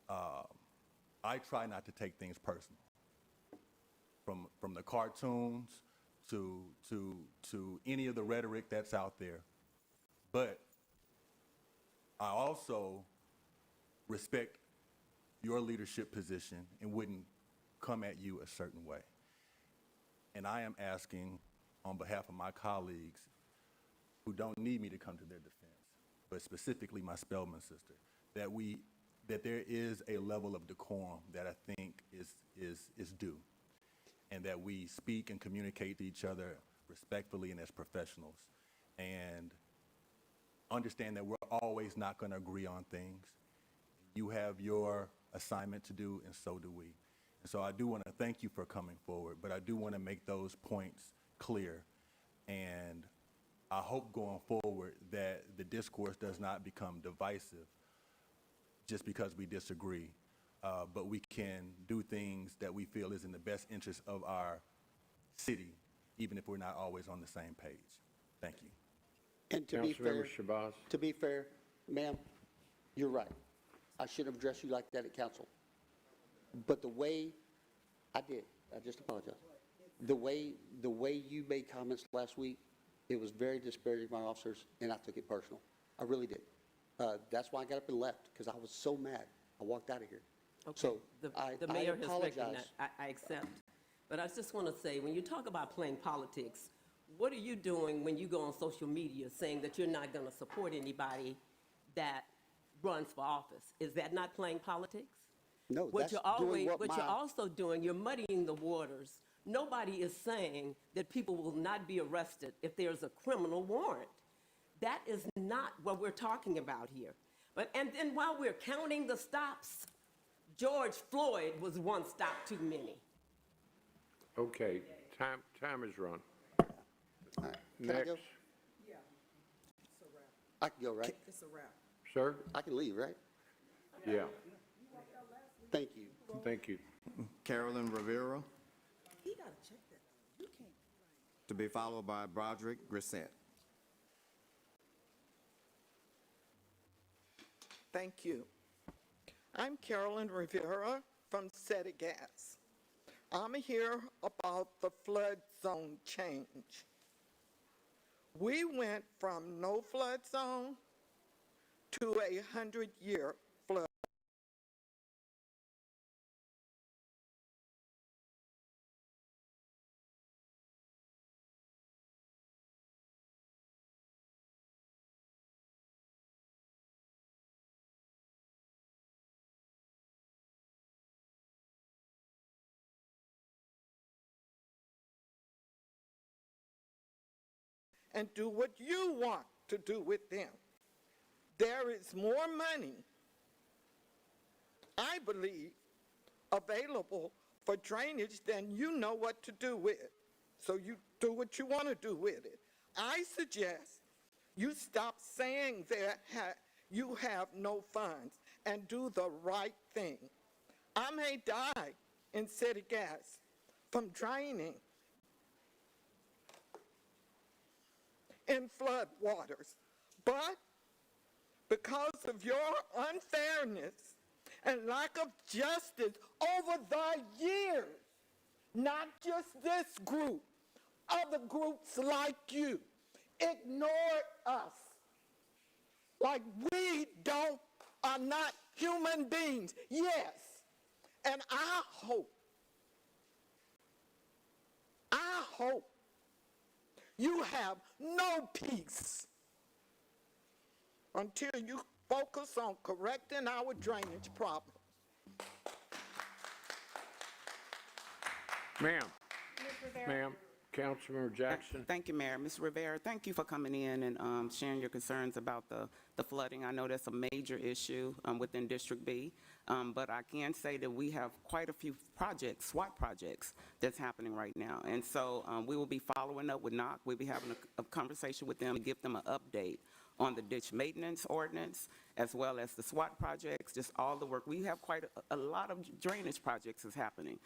I try not to take things personal. From the cartoons to any of the rhetoric that's out there. But I also respect your leadership position and wouldn't come at you a certain way. And I am asking on behalf of my colleagues who don't need me to come to their defense, but specifically my Spelman sister, that there is a level of decorum that I think is due, and that we speak and communicate to each other respectfully and as professionals, and understand that we're always not going to agree on things. You have your assignment to do, and so do we. And so I do want to thank you for coming forward, but I do want to make those points clear. And I hope going forward that the discourse does not become divisive just because we disagree, but we can do things that we feel is in the best interest of our city, even if we're not always on the same page. Thank you. And to be fair, Shabazz. to be fair, ma'am, you're right. I should have addressed you like that at council. But the way I did, I just apologize. The way you made comments last week It was very disparaging to my officers, and I took it personal. I really did. That's why I got up and left, because I was so mad. I walked out of here. So The I mayor has apologize. recognized, I accept. But I just want to say, when you talk about playing politics, what are you doing when you go on social media saying that you're not going to support anybody that runs for office? Is that not playing politics? No, What that's you're doing what you're my, also doing, you're muddying the waters. Nobody is saying that people will not be arrested if there's a criminal warrant. That is not what we're talking about here. And then while we're counting the stops, George Floyd was one stop too many. Okay, time is run. Can I Next, go? I can go, right? It's a wrap. sir? I can leave, right? Yeah, Thank you. thank you. Carolyn Rivera, He got to check that. You can't. to be followed by Broderick Grissett. Thank you. I'm Carolyn Rivera from SETI Gas. I'm here about the flood zone change. We went from no flood zone to a 100-year flood. And do what you want to do with them. There is more money, I believe, available for drainage than you know what to do with. So you do what you want to do with it. I suggest you stop saying that you have no funds and do the right thing. I may die in city gas from draining in flood waters, but because of your unfairness and lack of justice over the years, not just this group, other groups like you ignored us like we are not human beings. Yes, and I hope you have no peace until you focus on correcting our drainage problem. Ma'am, Councilmember Jackson. Thank you, Mayor. Ms. Rivera, thank you for coming in and sharing your concerns about the flooding. I know that's a major issue within District B, but I can say that we have quite a few projects, SWAT projects, that's happening right now. And so we will be following up with NOC. We'll be having a conversation with them to give them an update on the ditch maintenance ordinance, as well as the SWAT projects, just all the work. We have quite a lot of drainage projects is happening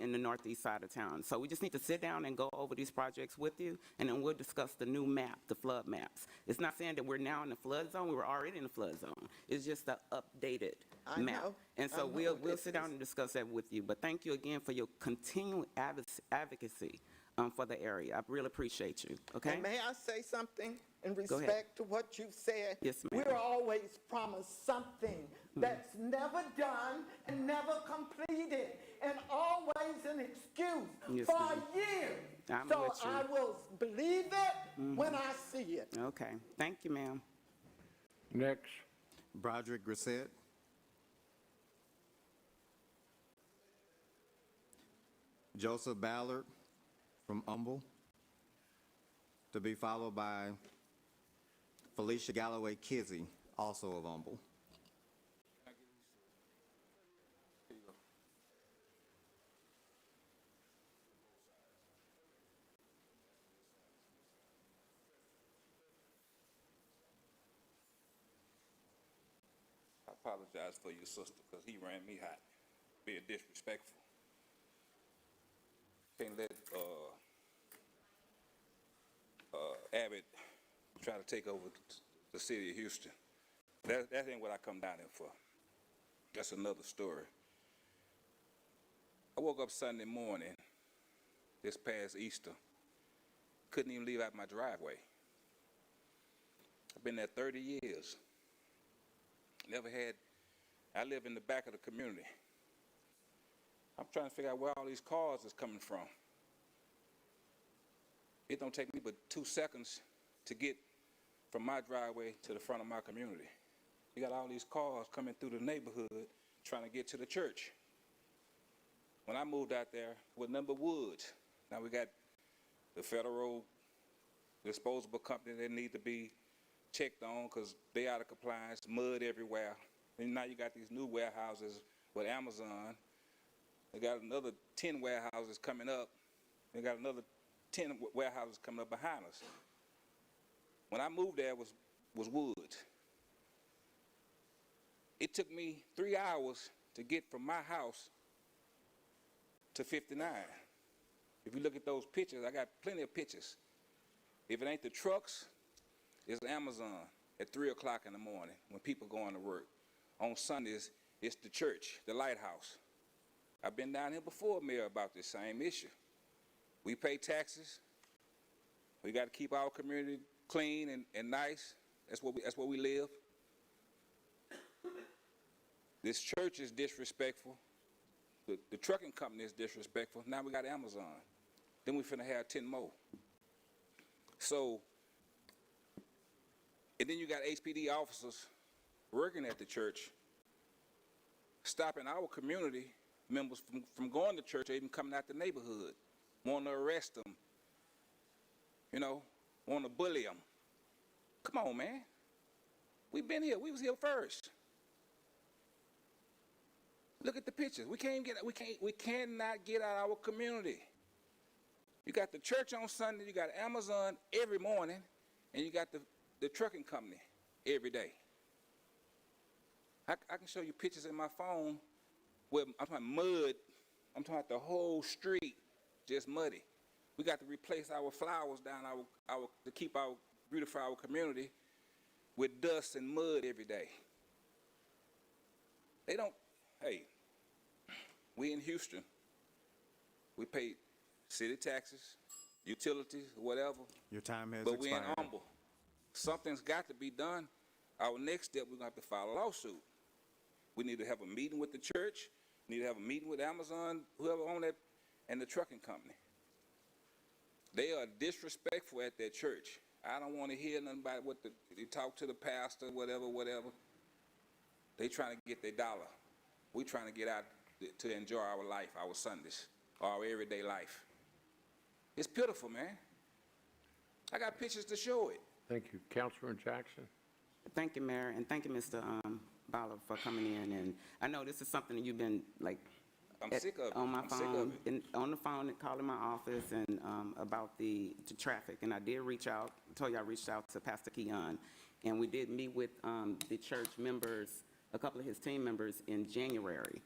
in the northeast side of town. So we just need to sit down and go over these projects with you, and then we'll discuss the new map, the flood maps. It's not saying that we're now in the flood zone. We were already in the flood zone. It's just the updated map. know. And so we'll sit down and discuss that with you. But thank you again for your continued advocacy for the area. I really appreciate you, okay? And may I say something in Go ahead. respect to what you said? Yes, ma'am. We're always promised something that's never done and never completed, and always an excuse Yes, for ma'am. years. I'm So with you. I will believe it when I see it. Okay, thank you, ma'am. Next. Broderick Grissett. Joseph Ballard from Humble, to be followed by Felicia Galloway Kizzy, also of Humble. I apologize for your sister, because he ran me hot, being disrespectful. Can't let Abbott try to take over the city of Houston. That ain't what I come down here for. That's another story. I woke up Sunday morning, this past Easter, couldn't even leave out my driveway. I've been there 30 years. I live in the back of the community. I'm trying to figure out where all these cars is coming from. It don't take me but 2 seconds to get from my driveway to the front of my community. You got all these cars coming through the neighborhood trying to get to the church. When I moved out there, with number woods. Now we got the federal disposable company that need to be checked on because they out of compliance, mud everywhere. And now you got these new warehouses with Amazon. They got another 10 warehouses coming up. They got another 10 warehouses coming up behind us. When I moved there was woods. It took me 3 hours to get from my house to 59. If you look at those pictures, I got plenty of pictures. If it ain't the trucks, it's Amazon at 3 o'clock in the morning when people going to work. On Sundays, it's the church, the lighthouse. I've been down here before, Mayor, about this same issue. We pay taxes. We got to keep our community clean and nice. That's where we live. This church is disrespectful. The trucking company is disrespectful. Now we got Amazon. Then we finna have 10 more. So, and then you got HPD officers working at the church, stopping our community members from going to church or even coming out the neighborhood, wanting to arrest them, you know, want to bully them. Come on, man. We've been here. We was here first. Look at the pictures. We cannot get out of our community. You got the church on Sunday, you got Amazon every morning, and you got the trucking company every day. I can show you pictures in my phone where I'm talking mud. I'm talking about the whole street just muddy. We got to replace our flowers down to keep our beautify our community with dust and mud every day. They don't. Hey, we in Houston, we pay city taxes, utilities, whatever. Your time has but expired. we in Humble. Something's got to be done. Our next step, we're going to have to file a lawsuit. We need to have a meeting with the church, need to have a meeting with Amazon, whoever owned that, and the trucking company. They are disrespectful at their church. I don't want to hear nothing about what they talk to the pastor, whatever. They trying to get their dollar. We trying to get out to enjoy our life, our Sundays, our everyday life. It's pitiful, man. I got pictures to show it. Thank you. Councilman Jackson. Thank you, Mayor, and thank you, Mr. Bala, for coming in. And I know this is something that you've been like I'm sick of it. on my I'm sick of phone, it. on the phone, and calling my office and about the traffic. And I did reach out. I told you I reached out to Pastor Keon, and we did meet with the church members, a couple of his team members in January,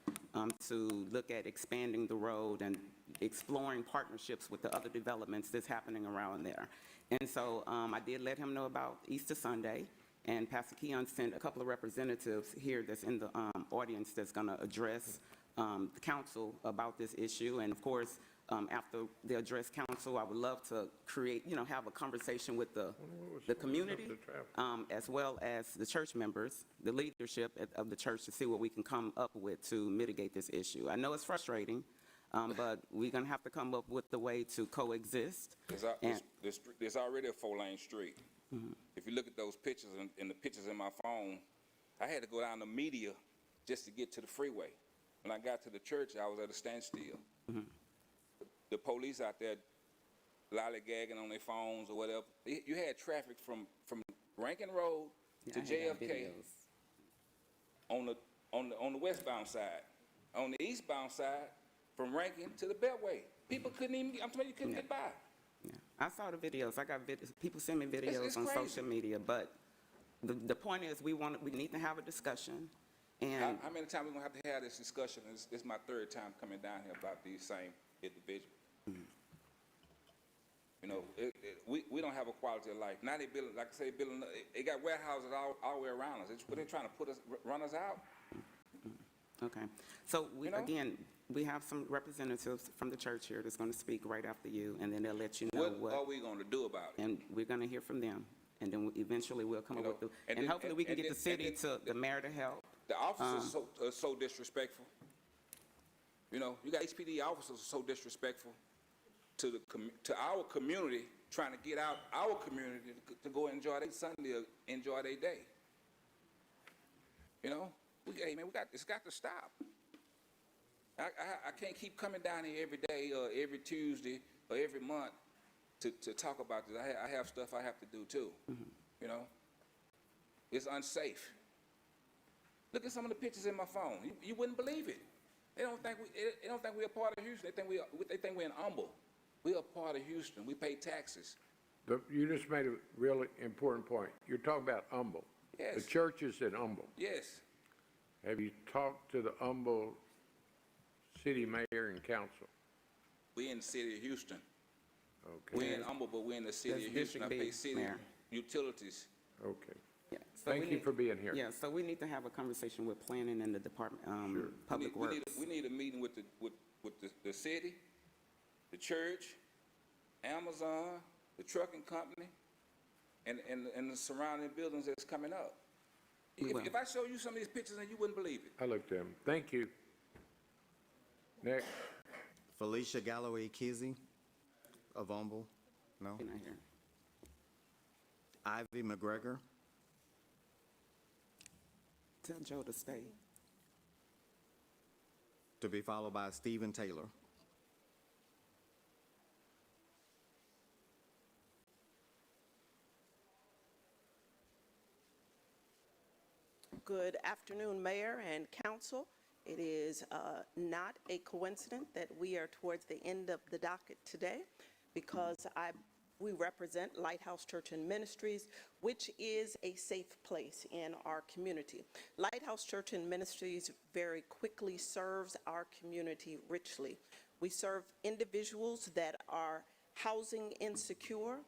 to look at expanding the road and exploring partnerships with the other developments that's happening around there. And so I did let him know about Easter Sunday, and Pastor Keon sent a couple of representatives here that's in the audience that's going to address the council about this issue. And of course, after they address council, I would love to create, have a conversation with the community, as well as the church members, the leadership of the church, to see what we can come up with to mitigate this issue. I know it's frustrating, but we're going to have to come up with the way to coexist. There's already a 4-lane street. Mm-hmm. If you look at those pictures and the pictures in my phone, I had to go down the media just to get to the freeway. When I got to the church, I was at a standstill. Mm-hmm. The police out there lollygagging on their phones or whatever. You had traffic from Rankin Road to JFK on the westbound side. On the eastbound side, from Rankin to the Beltway. People couldn't even, I'm telling you, couldn't get by. Yeah. I saw the videos. I got people send me videos It's on crazy. social media, but the point is we need to have a discussion. And How many times we gonna have to have this discussion? This is my 3rd time coming down here about these same individuals. Mm-hmm. You know, we don't have a quality of life. Now they building, like I say, they got warehouses all the way around us. They're trying to run us out. Okay. So again, we have some representatives from the church here that's going to speak right after you, and then they'll let you know what are we going to do about it. And we're going to hear from them. and then eventually we'll come You up with know, the, and and then- hopefully we can and get the then- and city to, the mayor to help. The officers are so disrespectful. You know, you got HPD officers are so disrespectful to to our community, trying to get out our community to go enjoy their Sunday or enjoy their day. You know, hey man, it's got to stop. I can't keep coming down here every day or every Tuesday or every month to talk about this. I have stuff I have to do too. You know, it's unsafe. Look at some of the pictures in my phone. You wouldn't believe it. They don't think we're a part of Houston. They think we're in Humble. We're a part of Houston. We pay taxes. You just made a really important point. You're talking about Humble. Yes. The church is in Humble. Yes. Have you talked to the Humble city mayor and council? We in the city of Houston. Okay. We're in Humble, but we're in the city of Houston. I pay city utilities. Okay. Yeah, so Thank we you need- for being here. Yeah, so we need to have a conversation with planning and the department, Public Works. We need a meeting with the city, the church, Amazon, the trucking company, and the surrounding buildings that's coming up. If I show you some of these pictures, and you wouldn't believe it. I looked at them. Thank you. Next. Felicia Galloway Kizzy of Humble. No? Can I hear? Ivy McGregor. Tell Joe to stay. To be followed by Stephen Taylor. Good afternoon, Mayor and Council. It is not a coincidence that we are towards the end of the docket today because we represent Lighthouse Church and Ministries, which is a safe place in our community. Lighthouse Church and Ministries very quickly serves our community richly. We serve individuals that are housing insecure.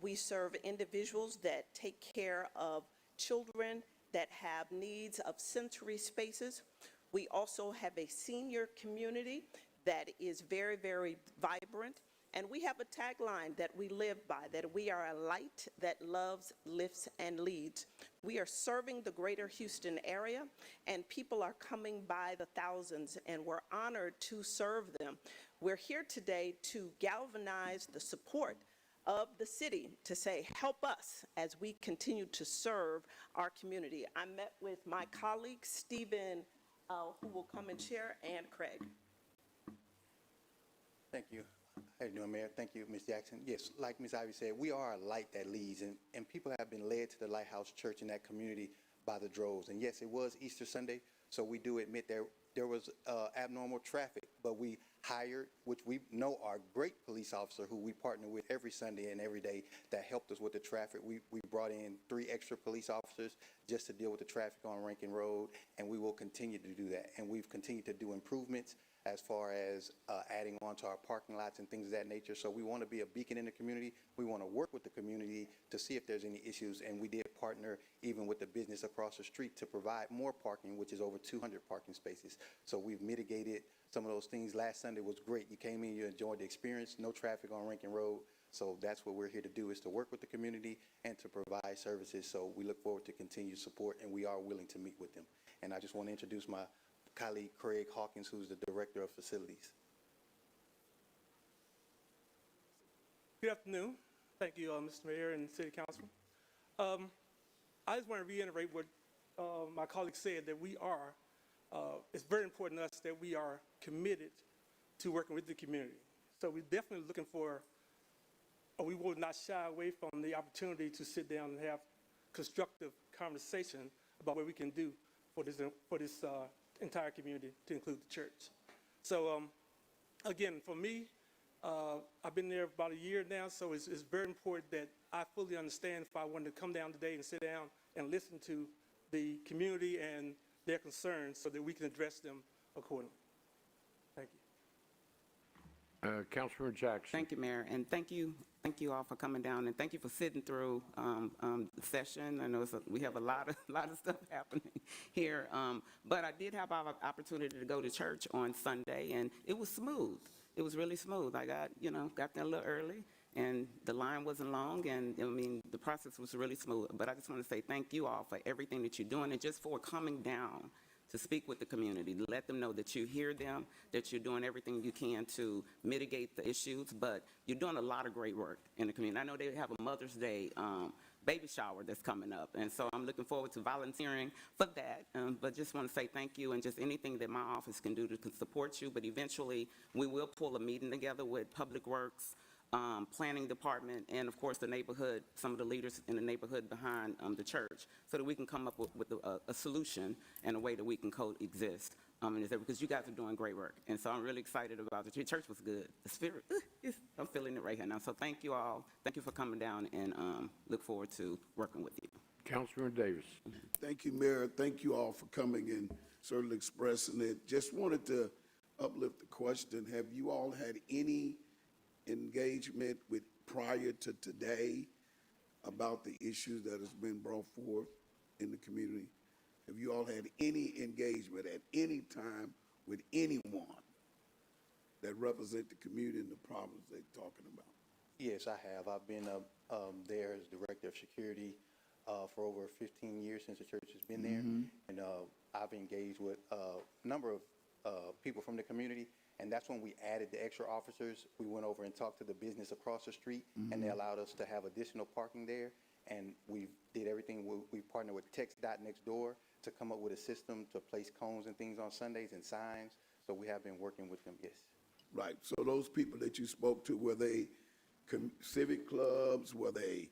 We serve individuals that take care of children that have needs of sensory spaces. We also have a senior community that is very, very vibrant. And we have a tagline that we live by, that we are a light that loves, lifts, and leads. We are serving the greater Houston area, and people are coming by the thousands, and we're honored to serve them. We're here today to galvanize the support of the city to say, help us as we continue to serve our community. I met with my colleague, Stephen, who will come and share, and Craig. Thank you. How you doing, Mayor? Thank you, Ms. Jackson. Yes, like Ms. Ivy said, we are a light that leads, and people have been led to the Lighthouse Church in that community by the droves. And yes, it was Easter Sunday, so we do admit there was abnormal traffic, but we hired, which we know are great police officer who we partner with every Sunday and every day that helped us with the traffic. We brought in 3 extra police officers just to deal with the traffic on Rankin Road, and we will continue to do that. And we've continued to do improvements as far as adding on to our parking lots and things of that nature. So we want to be a beacon in the community. We want to work with the community to see if there's any issues, and we did partner even with the business across the street to provide more parking, which is over 200 parking spaces. So we've mitigated some of those things. Last Sunday was great. You came in, you enjoyed the experience, no traffic on Rankin Road. So that's what we're here to do, is to work with the community and to provide services. So we look forward to continued support, and we are willing to meet with them. And I just want to introduce my colleague Craig Hawkins, who's the Director of Facilities. Good afternoon. Thank you, Mr. Mayor and City Council. I just want to reiterate what my colleague said, that we are, it's very important to us that we are committed to working with the community. So we're definitely looking for, or we will not shy away from the opportunity to sit down and have constructive conversation about what we can do for this entire community, to include the church. So again, for me, I've been there about a year now, so it's very important that I fully understand if I wanted to come down today and sit down and listen to the community and their concerns so that we can address them accordingly. Thank you. Councilman Jackson. Thank you, Mayor, and thank you all for coming down, and thank you for sitting through the session. I know we have a lot of stuff happening here, but I did have our opportunity to go to church on Sunday, and it was smooth. It was really smooth. I got there a little early, and the line wasn't long, and, I mean, the process was really smooth. But I just want to say thank you all for everything that you're doing, and just for coming down to speak with the community, to let them know that you hear them, that you're doing everything you can to mitigate the issues, but you're doing a lot of great work in the community. I know they have a Mother's Day baby shower that's coming up, and so I'm looking forward to volunteering for that, but just want to say thank you, and just anything that my office can do to support you. But eventually, we will pull a meeting together with Public Works, Planning Department, and of course the neighborhood, some of the leaders in the neighborhood behind the church, so that we can come up with a solution and a way that we can coexist. Because you guys are doing great work, and so I'm really excited about it. Your church was good. The spirit, I'm feeling it right here now. So thank you all. Thank you for coming down, and look forward to working with you. Councilman Davis. Thank you, Mayor. Thank you all for coming and certainly expressing it. Just wanted to uplift the question. Have you all had any engagement with prior to today about the issues that has been brought forth in the community? Have you all had any engagement at any time with anyone that represent the community and the problems they're talking about? Yes, I have. I've been there as Director of Security for over 15 years since the church has been there. And I've engaged with a number of people from the community, and that's when we added the extra officers. We went over and talked to the business across the street, and they allowed us to have additional parking there. And we did everything. We partnered with Next Door to come up with a system to place cones and things on Sundays and signs. So we have been working with them, yes. Right. So those people that you spoke to, were they civic clubs? Were they,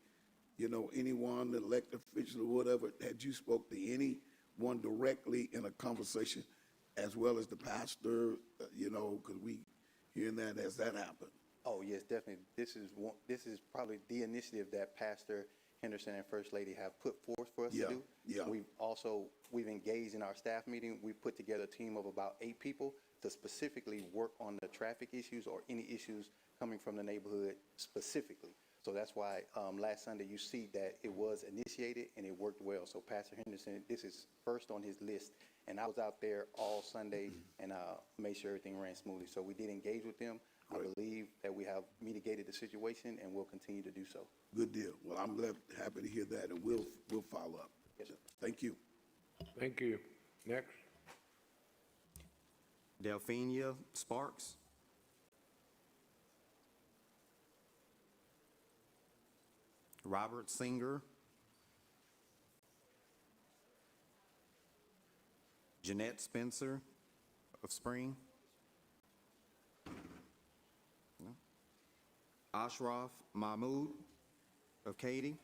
anyone, elected official or whatever? Had you spoke to anyone directly in a conversation, as well as the pastor, because we hearing that, has that happened? Oh, yes, definitely. This is probably the initiative that Pastor Henderson and First Lady have put forth for us to do. Yeah. We've engaged in our staff meeting. We put together a team of about 8 people to specifically work on the traffic issues or any issues coming from the neighborhood specifically. So that's why last Sunday you see that it was initiated and it worked well. So Pastor Henderson, this is first on his list. And I was out there all Sunday and made sure everything ran smoothly. So we did engage with them. I believe that we have mitigated the situation and will continue to do so. Good deal. Well, I'm happy to hear that, and we'll follow up. Yes, sir. Thank you. Thank you. Next. Delphina Sparks. Robert Singer. Jeanette Spencer of Spring. No. Ashraf Mahmood of Katy.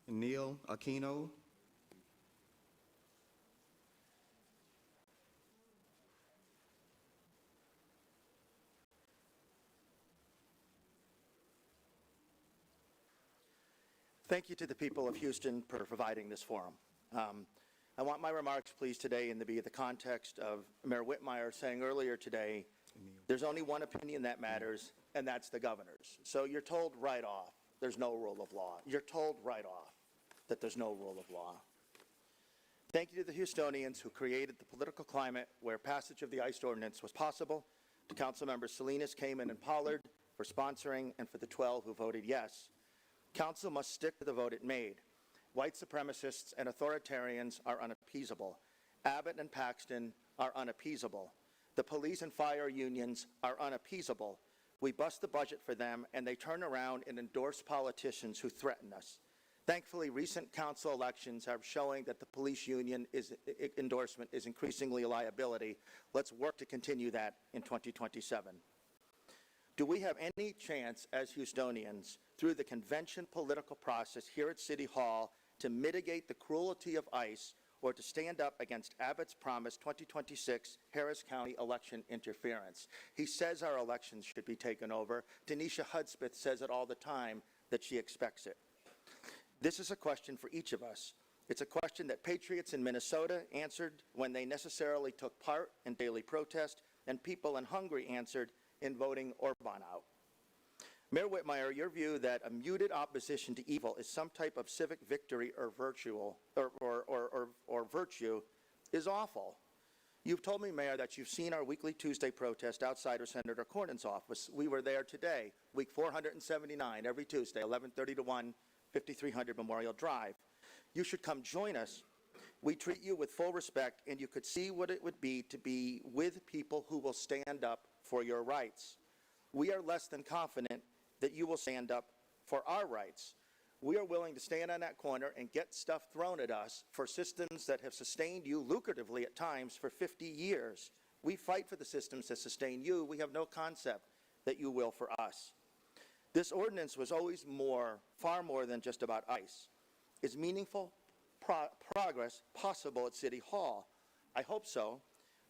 Neil Aquino. Thank you to the people of Houston for providing this forum. I want my remarks, please, today in the context of Mayor Whitmire saying earlier today, there's only one opinion that matters, and that's the governor's. So you're told right off there's no rule of law. You're told right off that there's no rule of law. Thank you to the Houstonians who created the political climate where passage of the ICE ordinance was possible, to Council Members Salinas, Kamen, and Pollard for sponsoring, and for the 12 who voted yes. Council must stick to the vote it made. White supremacists and authoritarians are unappeasable. Abbott and Paxton are unappeasable. The police and fire unions are unappeasable. We bust the budget for them, and they turn around and endorse politicians who threaten us. Thankfully, recent council elections are showing that the police union endorsement is increasingly a liability. Let's work to continue that in 2027. Do we have any chance as Houstonians, through the convention political process here at City Hall, to mitigate the cruelty of ICE or to stand up against Abbott's promised 2026 Harris County election interference? He says our elections should be taken over. Tanisha Hudspeth says it all the time that she expects it. This is a question for each of us. It's a question that patriots in Minnesota answered when they necessarily took part in daily protest, and people in Hungary answered in voting Orban out. Mayor Whitmire, your view that a muted opposition to evil is some type of civic victory or virtue is awful. You've told me, Mayor, that you've seen our weekly Tuesday protest outside of Senator Cornyn's office. We were there today, week 479, every Tuesday, 11:30 to 1, 5300 Memorial Drive. You should come join us. We treat you with full respect, and you could see what it would be to be with people who will stand up for your rights. We are less than confident that you will stand up for our rights. We are willing to stand on that corner and get stuff thrown at us for systems that have sustained you lucratively at times for 50 years. We fight for the systems that sustain you. We have no concept that you will for us. This ordinance was always far more than just about ICE. Is meaningful progress possible at City Hall? I hope so.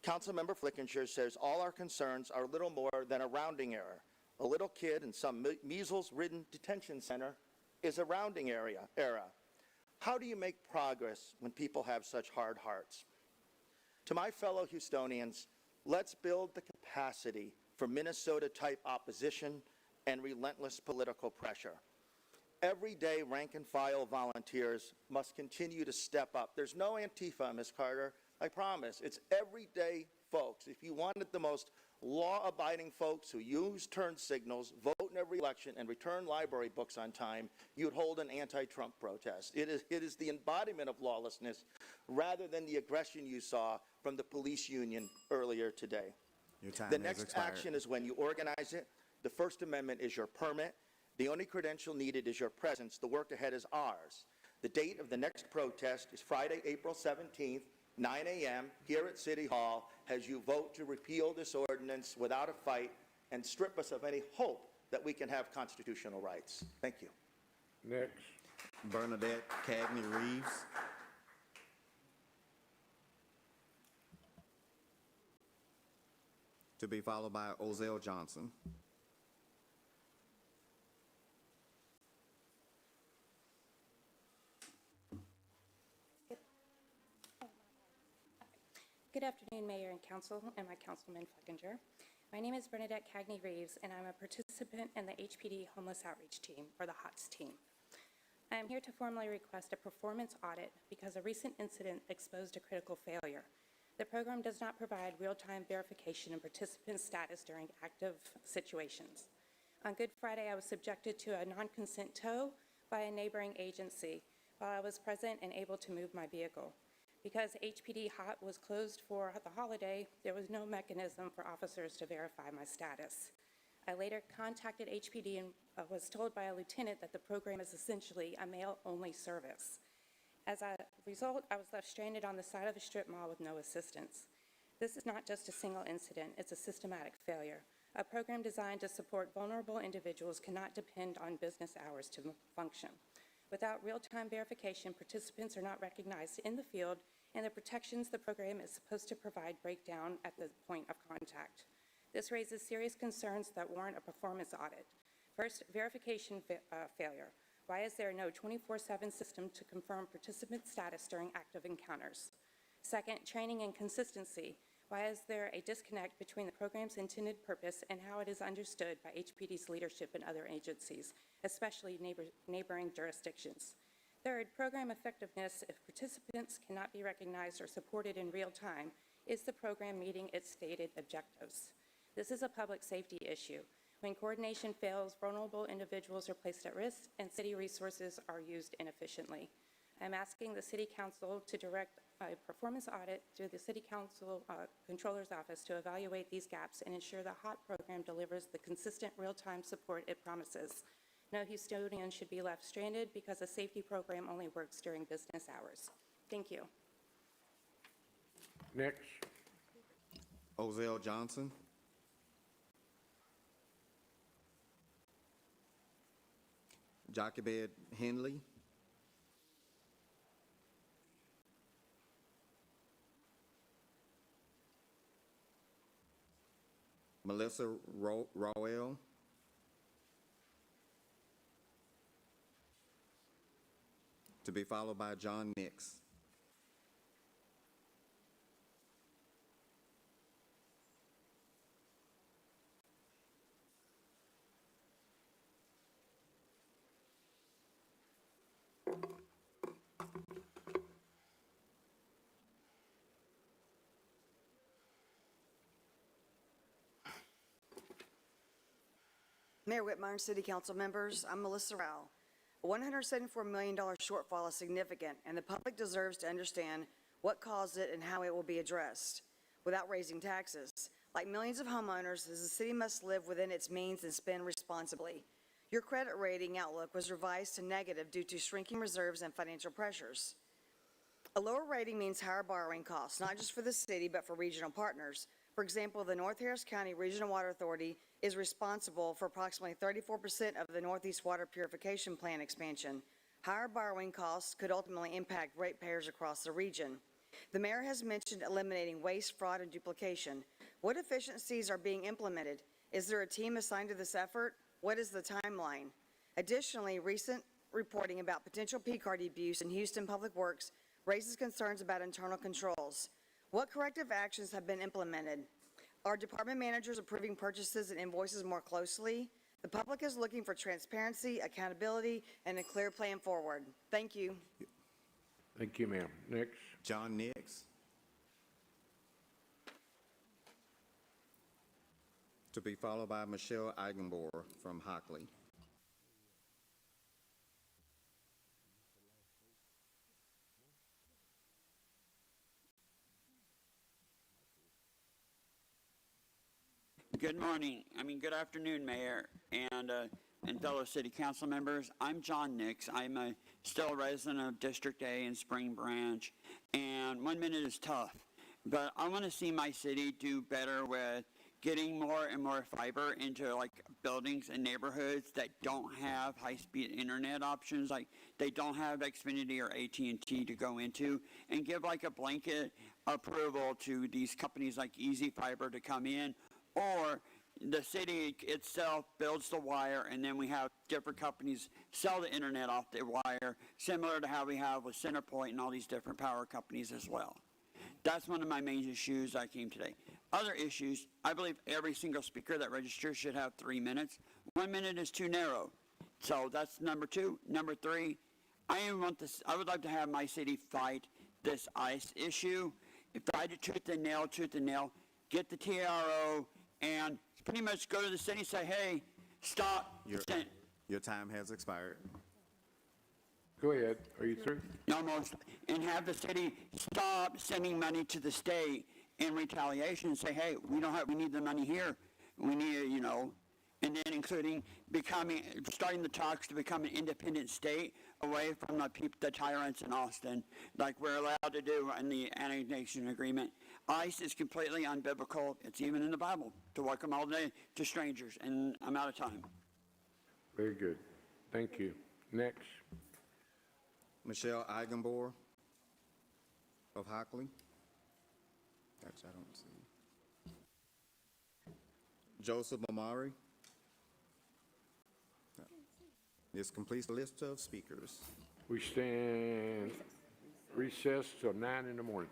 Councilmember Flickinger says all our concerns are little more than a rounding error. A little kid in some measles-ridden detention center is a rounding error. How do you make progress when people have such hard hearts? To my fellow Houstonians, let's build the capacity for Minnesota-type opposition and relentless political pressure. Everyday rank-and-file volunteers must continue to step up. There's no Antifa, Ms. Carter, I promise. It's everyday folks. If you wanted the most law-abiding folks who use turn signals, vote in every election, and return library books on time, you'd hold an anti-Trump protest. It is the embodiment of lawlessness rather than the aggression you saw from the police union earlier today. Your time The has next expired. action is when you organize it. The First Amendment is your permit. The only credential needed is your presence. The work ahead is ours. The date of the next protest is Friday, April 17th, 9 a.m. here at City Hall as you vote to repeal this ordinance without a fight and strip us of any hope that we can have constitutional rights. Thank you. Next. Bernadette Cagney Reeves. To be followed by Ozell Johnson. Good afternoon, Mayor and Council, and my Councilman Flickinger. My name is Bernadette Cagney Reeves, and I'm a participant in the HPD Homeless Outreach Team, or the HOTS team. I am here to formally request a performance audit because a recent incident exposed a critical failure. The program does not provide real-time verification of participant status during active situations. On Good Friday, I was subjected to a non-consent tow by a neighboring agency while I was present and able to move my vehicle. Because HPD HOT was closed for the holiday, there was no mechanism for officers to verify my status. I later contacted HPD and was told by a lieutenant that the program is essentially a mail-only service. As a result, I was left stranded on the side of a strip mall with no assistance. This is not just a single incident, it's a systematic failure. A program designed to support vulnerable individuals cannot depend on business hours to function. Without real-time verification, participants are not recognized in the field, and the protections the program is supposed to provide break down at the point of contact. This raises serious concerns that warrant a performance audit. First, verification failure. Why is there no 24/7 system to confirm participant status during active encounters? Second, training and consistency. Why is there a disconnect between the program's intended purpose and how it is understood by HPD's leadership and other agencies, especially neighboring jurisdictions? Third, program effectiveness. If participants cannot be recognized or supported in real time, is the program meeting its stated objectives? This is a public safety issue. When coordination fails, vulnerable individuals are placed at risk and city resources are used inefficiently. I'm asking the City Council to direct a performance audit through the City Council Controller's Office to evaluate these gaps and ensure the HOT program delivers the consistent real-time support it promises. No Houstonian should be left stranded because a safety program only works during business hours. Thank you. Next. Ozell Johnson. Jochebed Henley. Melissa Rowell. To be followed by John Nix. Mayor Whitmire and City Council members, I'm Melissa Rowell. A $174 million shortfall is significant, and the public deserves to understand what caused it and how it will be addressed without raising taxes. Like millions of homeowners, the city must live within its means and spend responsibly. Your credit rating outlook was revised to negative due to shrinking reserves and financial pressures. A lower rating means higher borrowing costs, not just for the city, but for regional partners. For example, the North Harris County Regional Water Authority is responsible for approximately 34% of the Northeast Water Purification Plant expansion. Higher borrowing costs could ultimately impact ratepayers across the region. The mayor has mentioned eliminating waste, fraud, and duplication. What efficiencies are being implemented? Is there a team assigned to this effort? What is the timeline? Additionally, recent reporting about potential P-card abuse in Houston Public Works raises concerns about internal controls. What corrective actions have been implemented? Are department managers approving purchases and invoices more closely? The public is looking for transparency, accountability, and a clear plan forward. Thank you. Thank you, ma'am. Next. John Nix. To be followed by Michelle Eigenbohr from Hockley. Good afternoon, Mayor and fellow city council members. I'm John Nix. I'm still a resident of District A in Spring Branch, and 1 minute is tough. But I want to see my city do better with getting more and more fiber into buildings and neighborhoods that don't have high-speed internet options, like they don't have Xfinity or AT&T to go into, and give a blanket approval to these companies like Easy Fiber to come in, or the city itself builds the wire, and then we have different companies sell the internet off the wire, similar to how we have with CenterPoint and all these different power companies as well. That's one of my main issues I came today. Other issues, I believe every single speaker that registers should have 3 minutes. 1 minute is too narrow. So that's number two. Number three, I would like to have my city fight this ICE issue. Fight it tooth and nail, get the TRO, and pretty much go to the city and say, hey, stop. Your time has expired. Go ahead. Are you through? Almost. And have the city stop sending money to the state in retaliation and say, hey, we need the money here. We need it, and then including starting the talks to become an independent state away from the tyrants in Austin, like we're allowed to do in the annexation agreement. ICE is completely unbiblical. It's even in the Bible to welcome all day to strangers, and I'm out of time. Very good. Thank you. Next. Michelle Eigenbohr of Hockley. Actually, I don't see. Joseph Mamari. This completes the list of speakers. We stand recessed till 9 in the morning.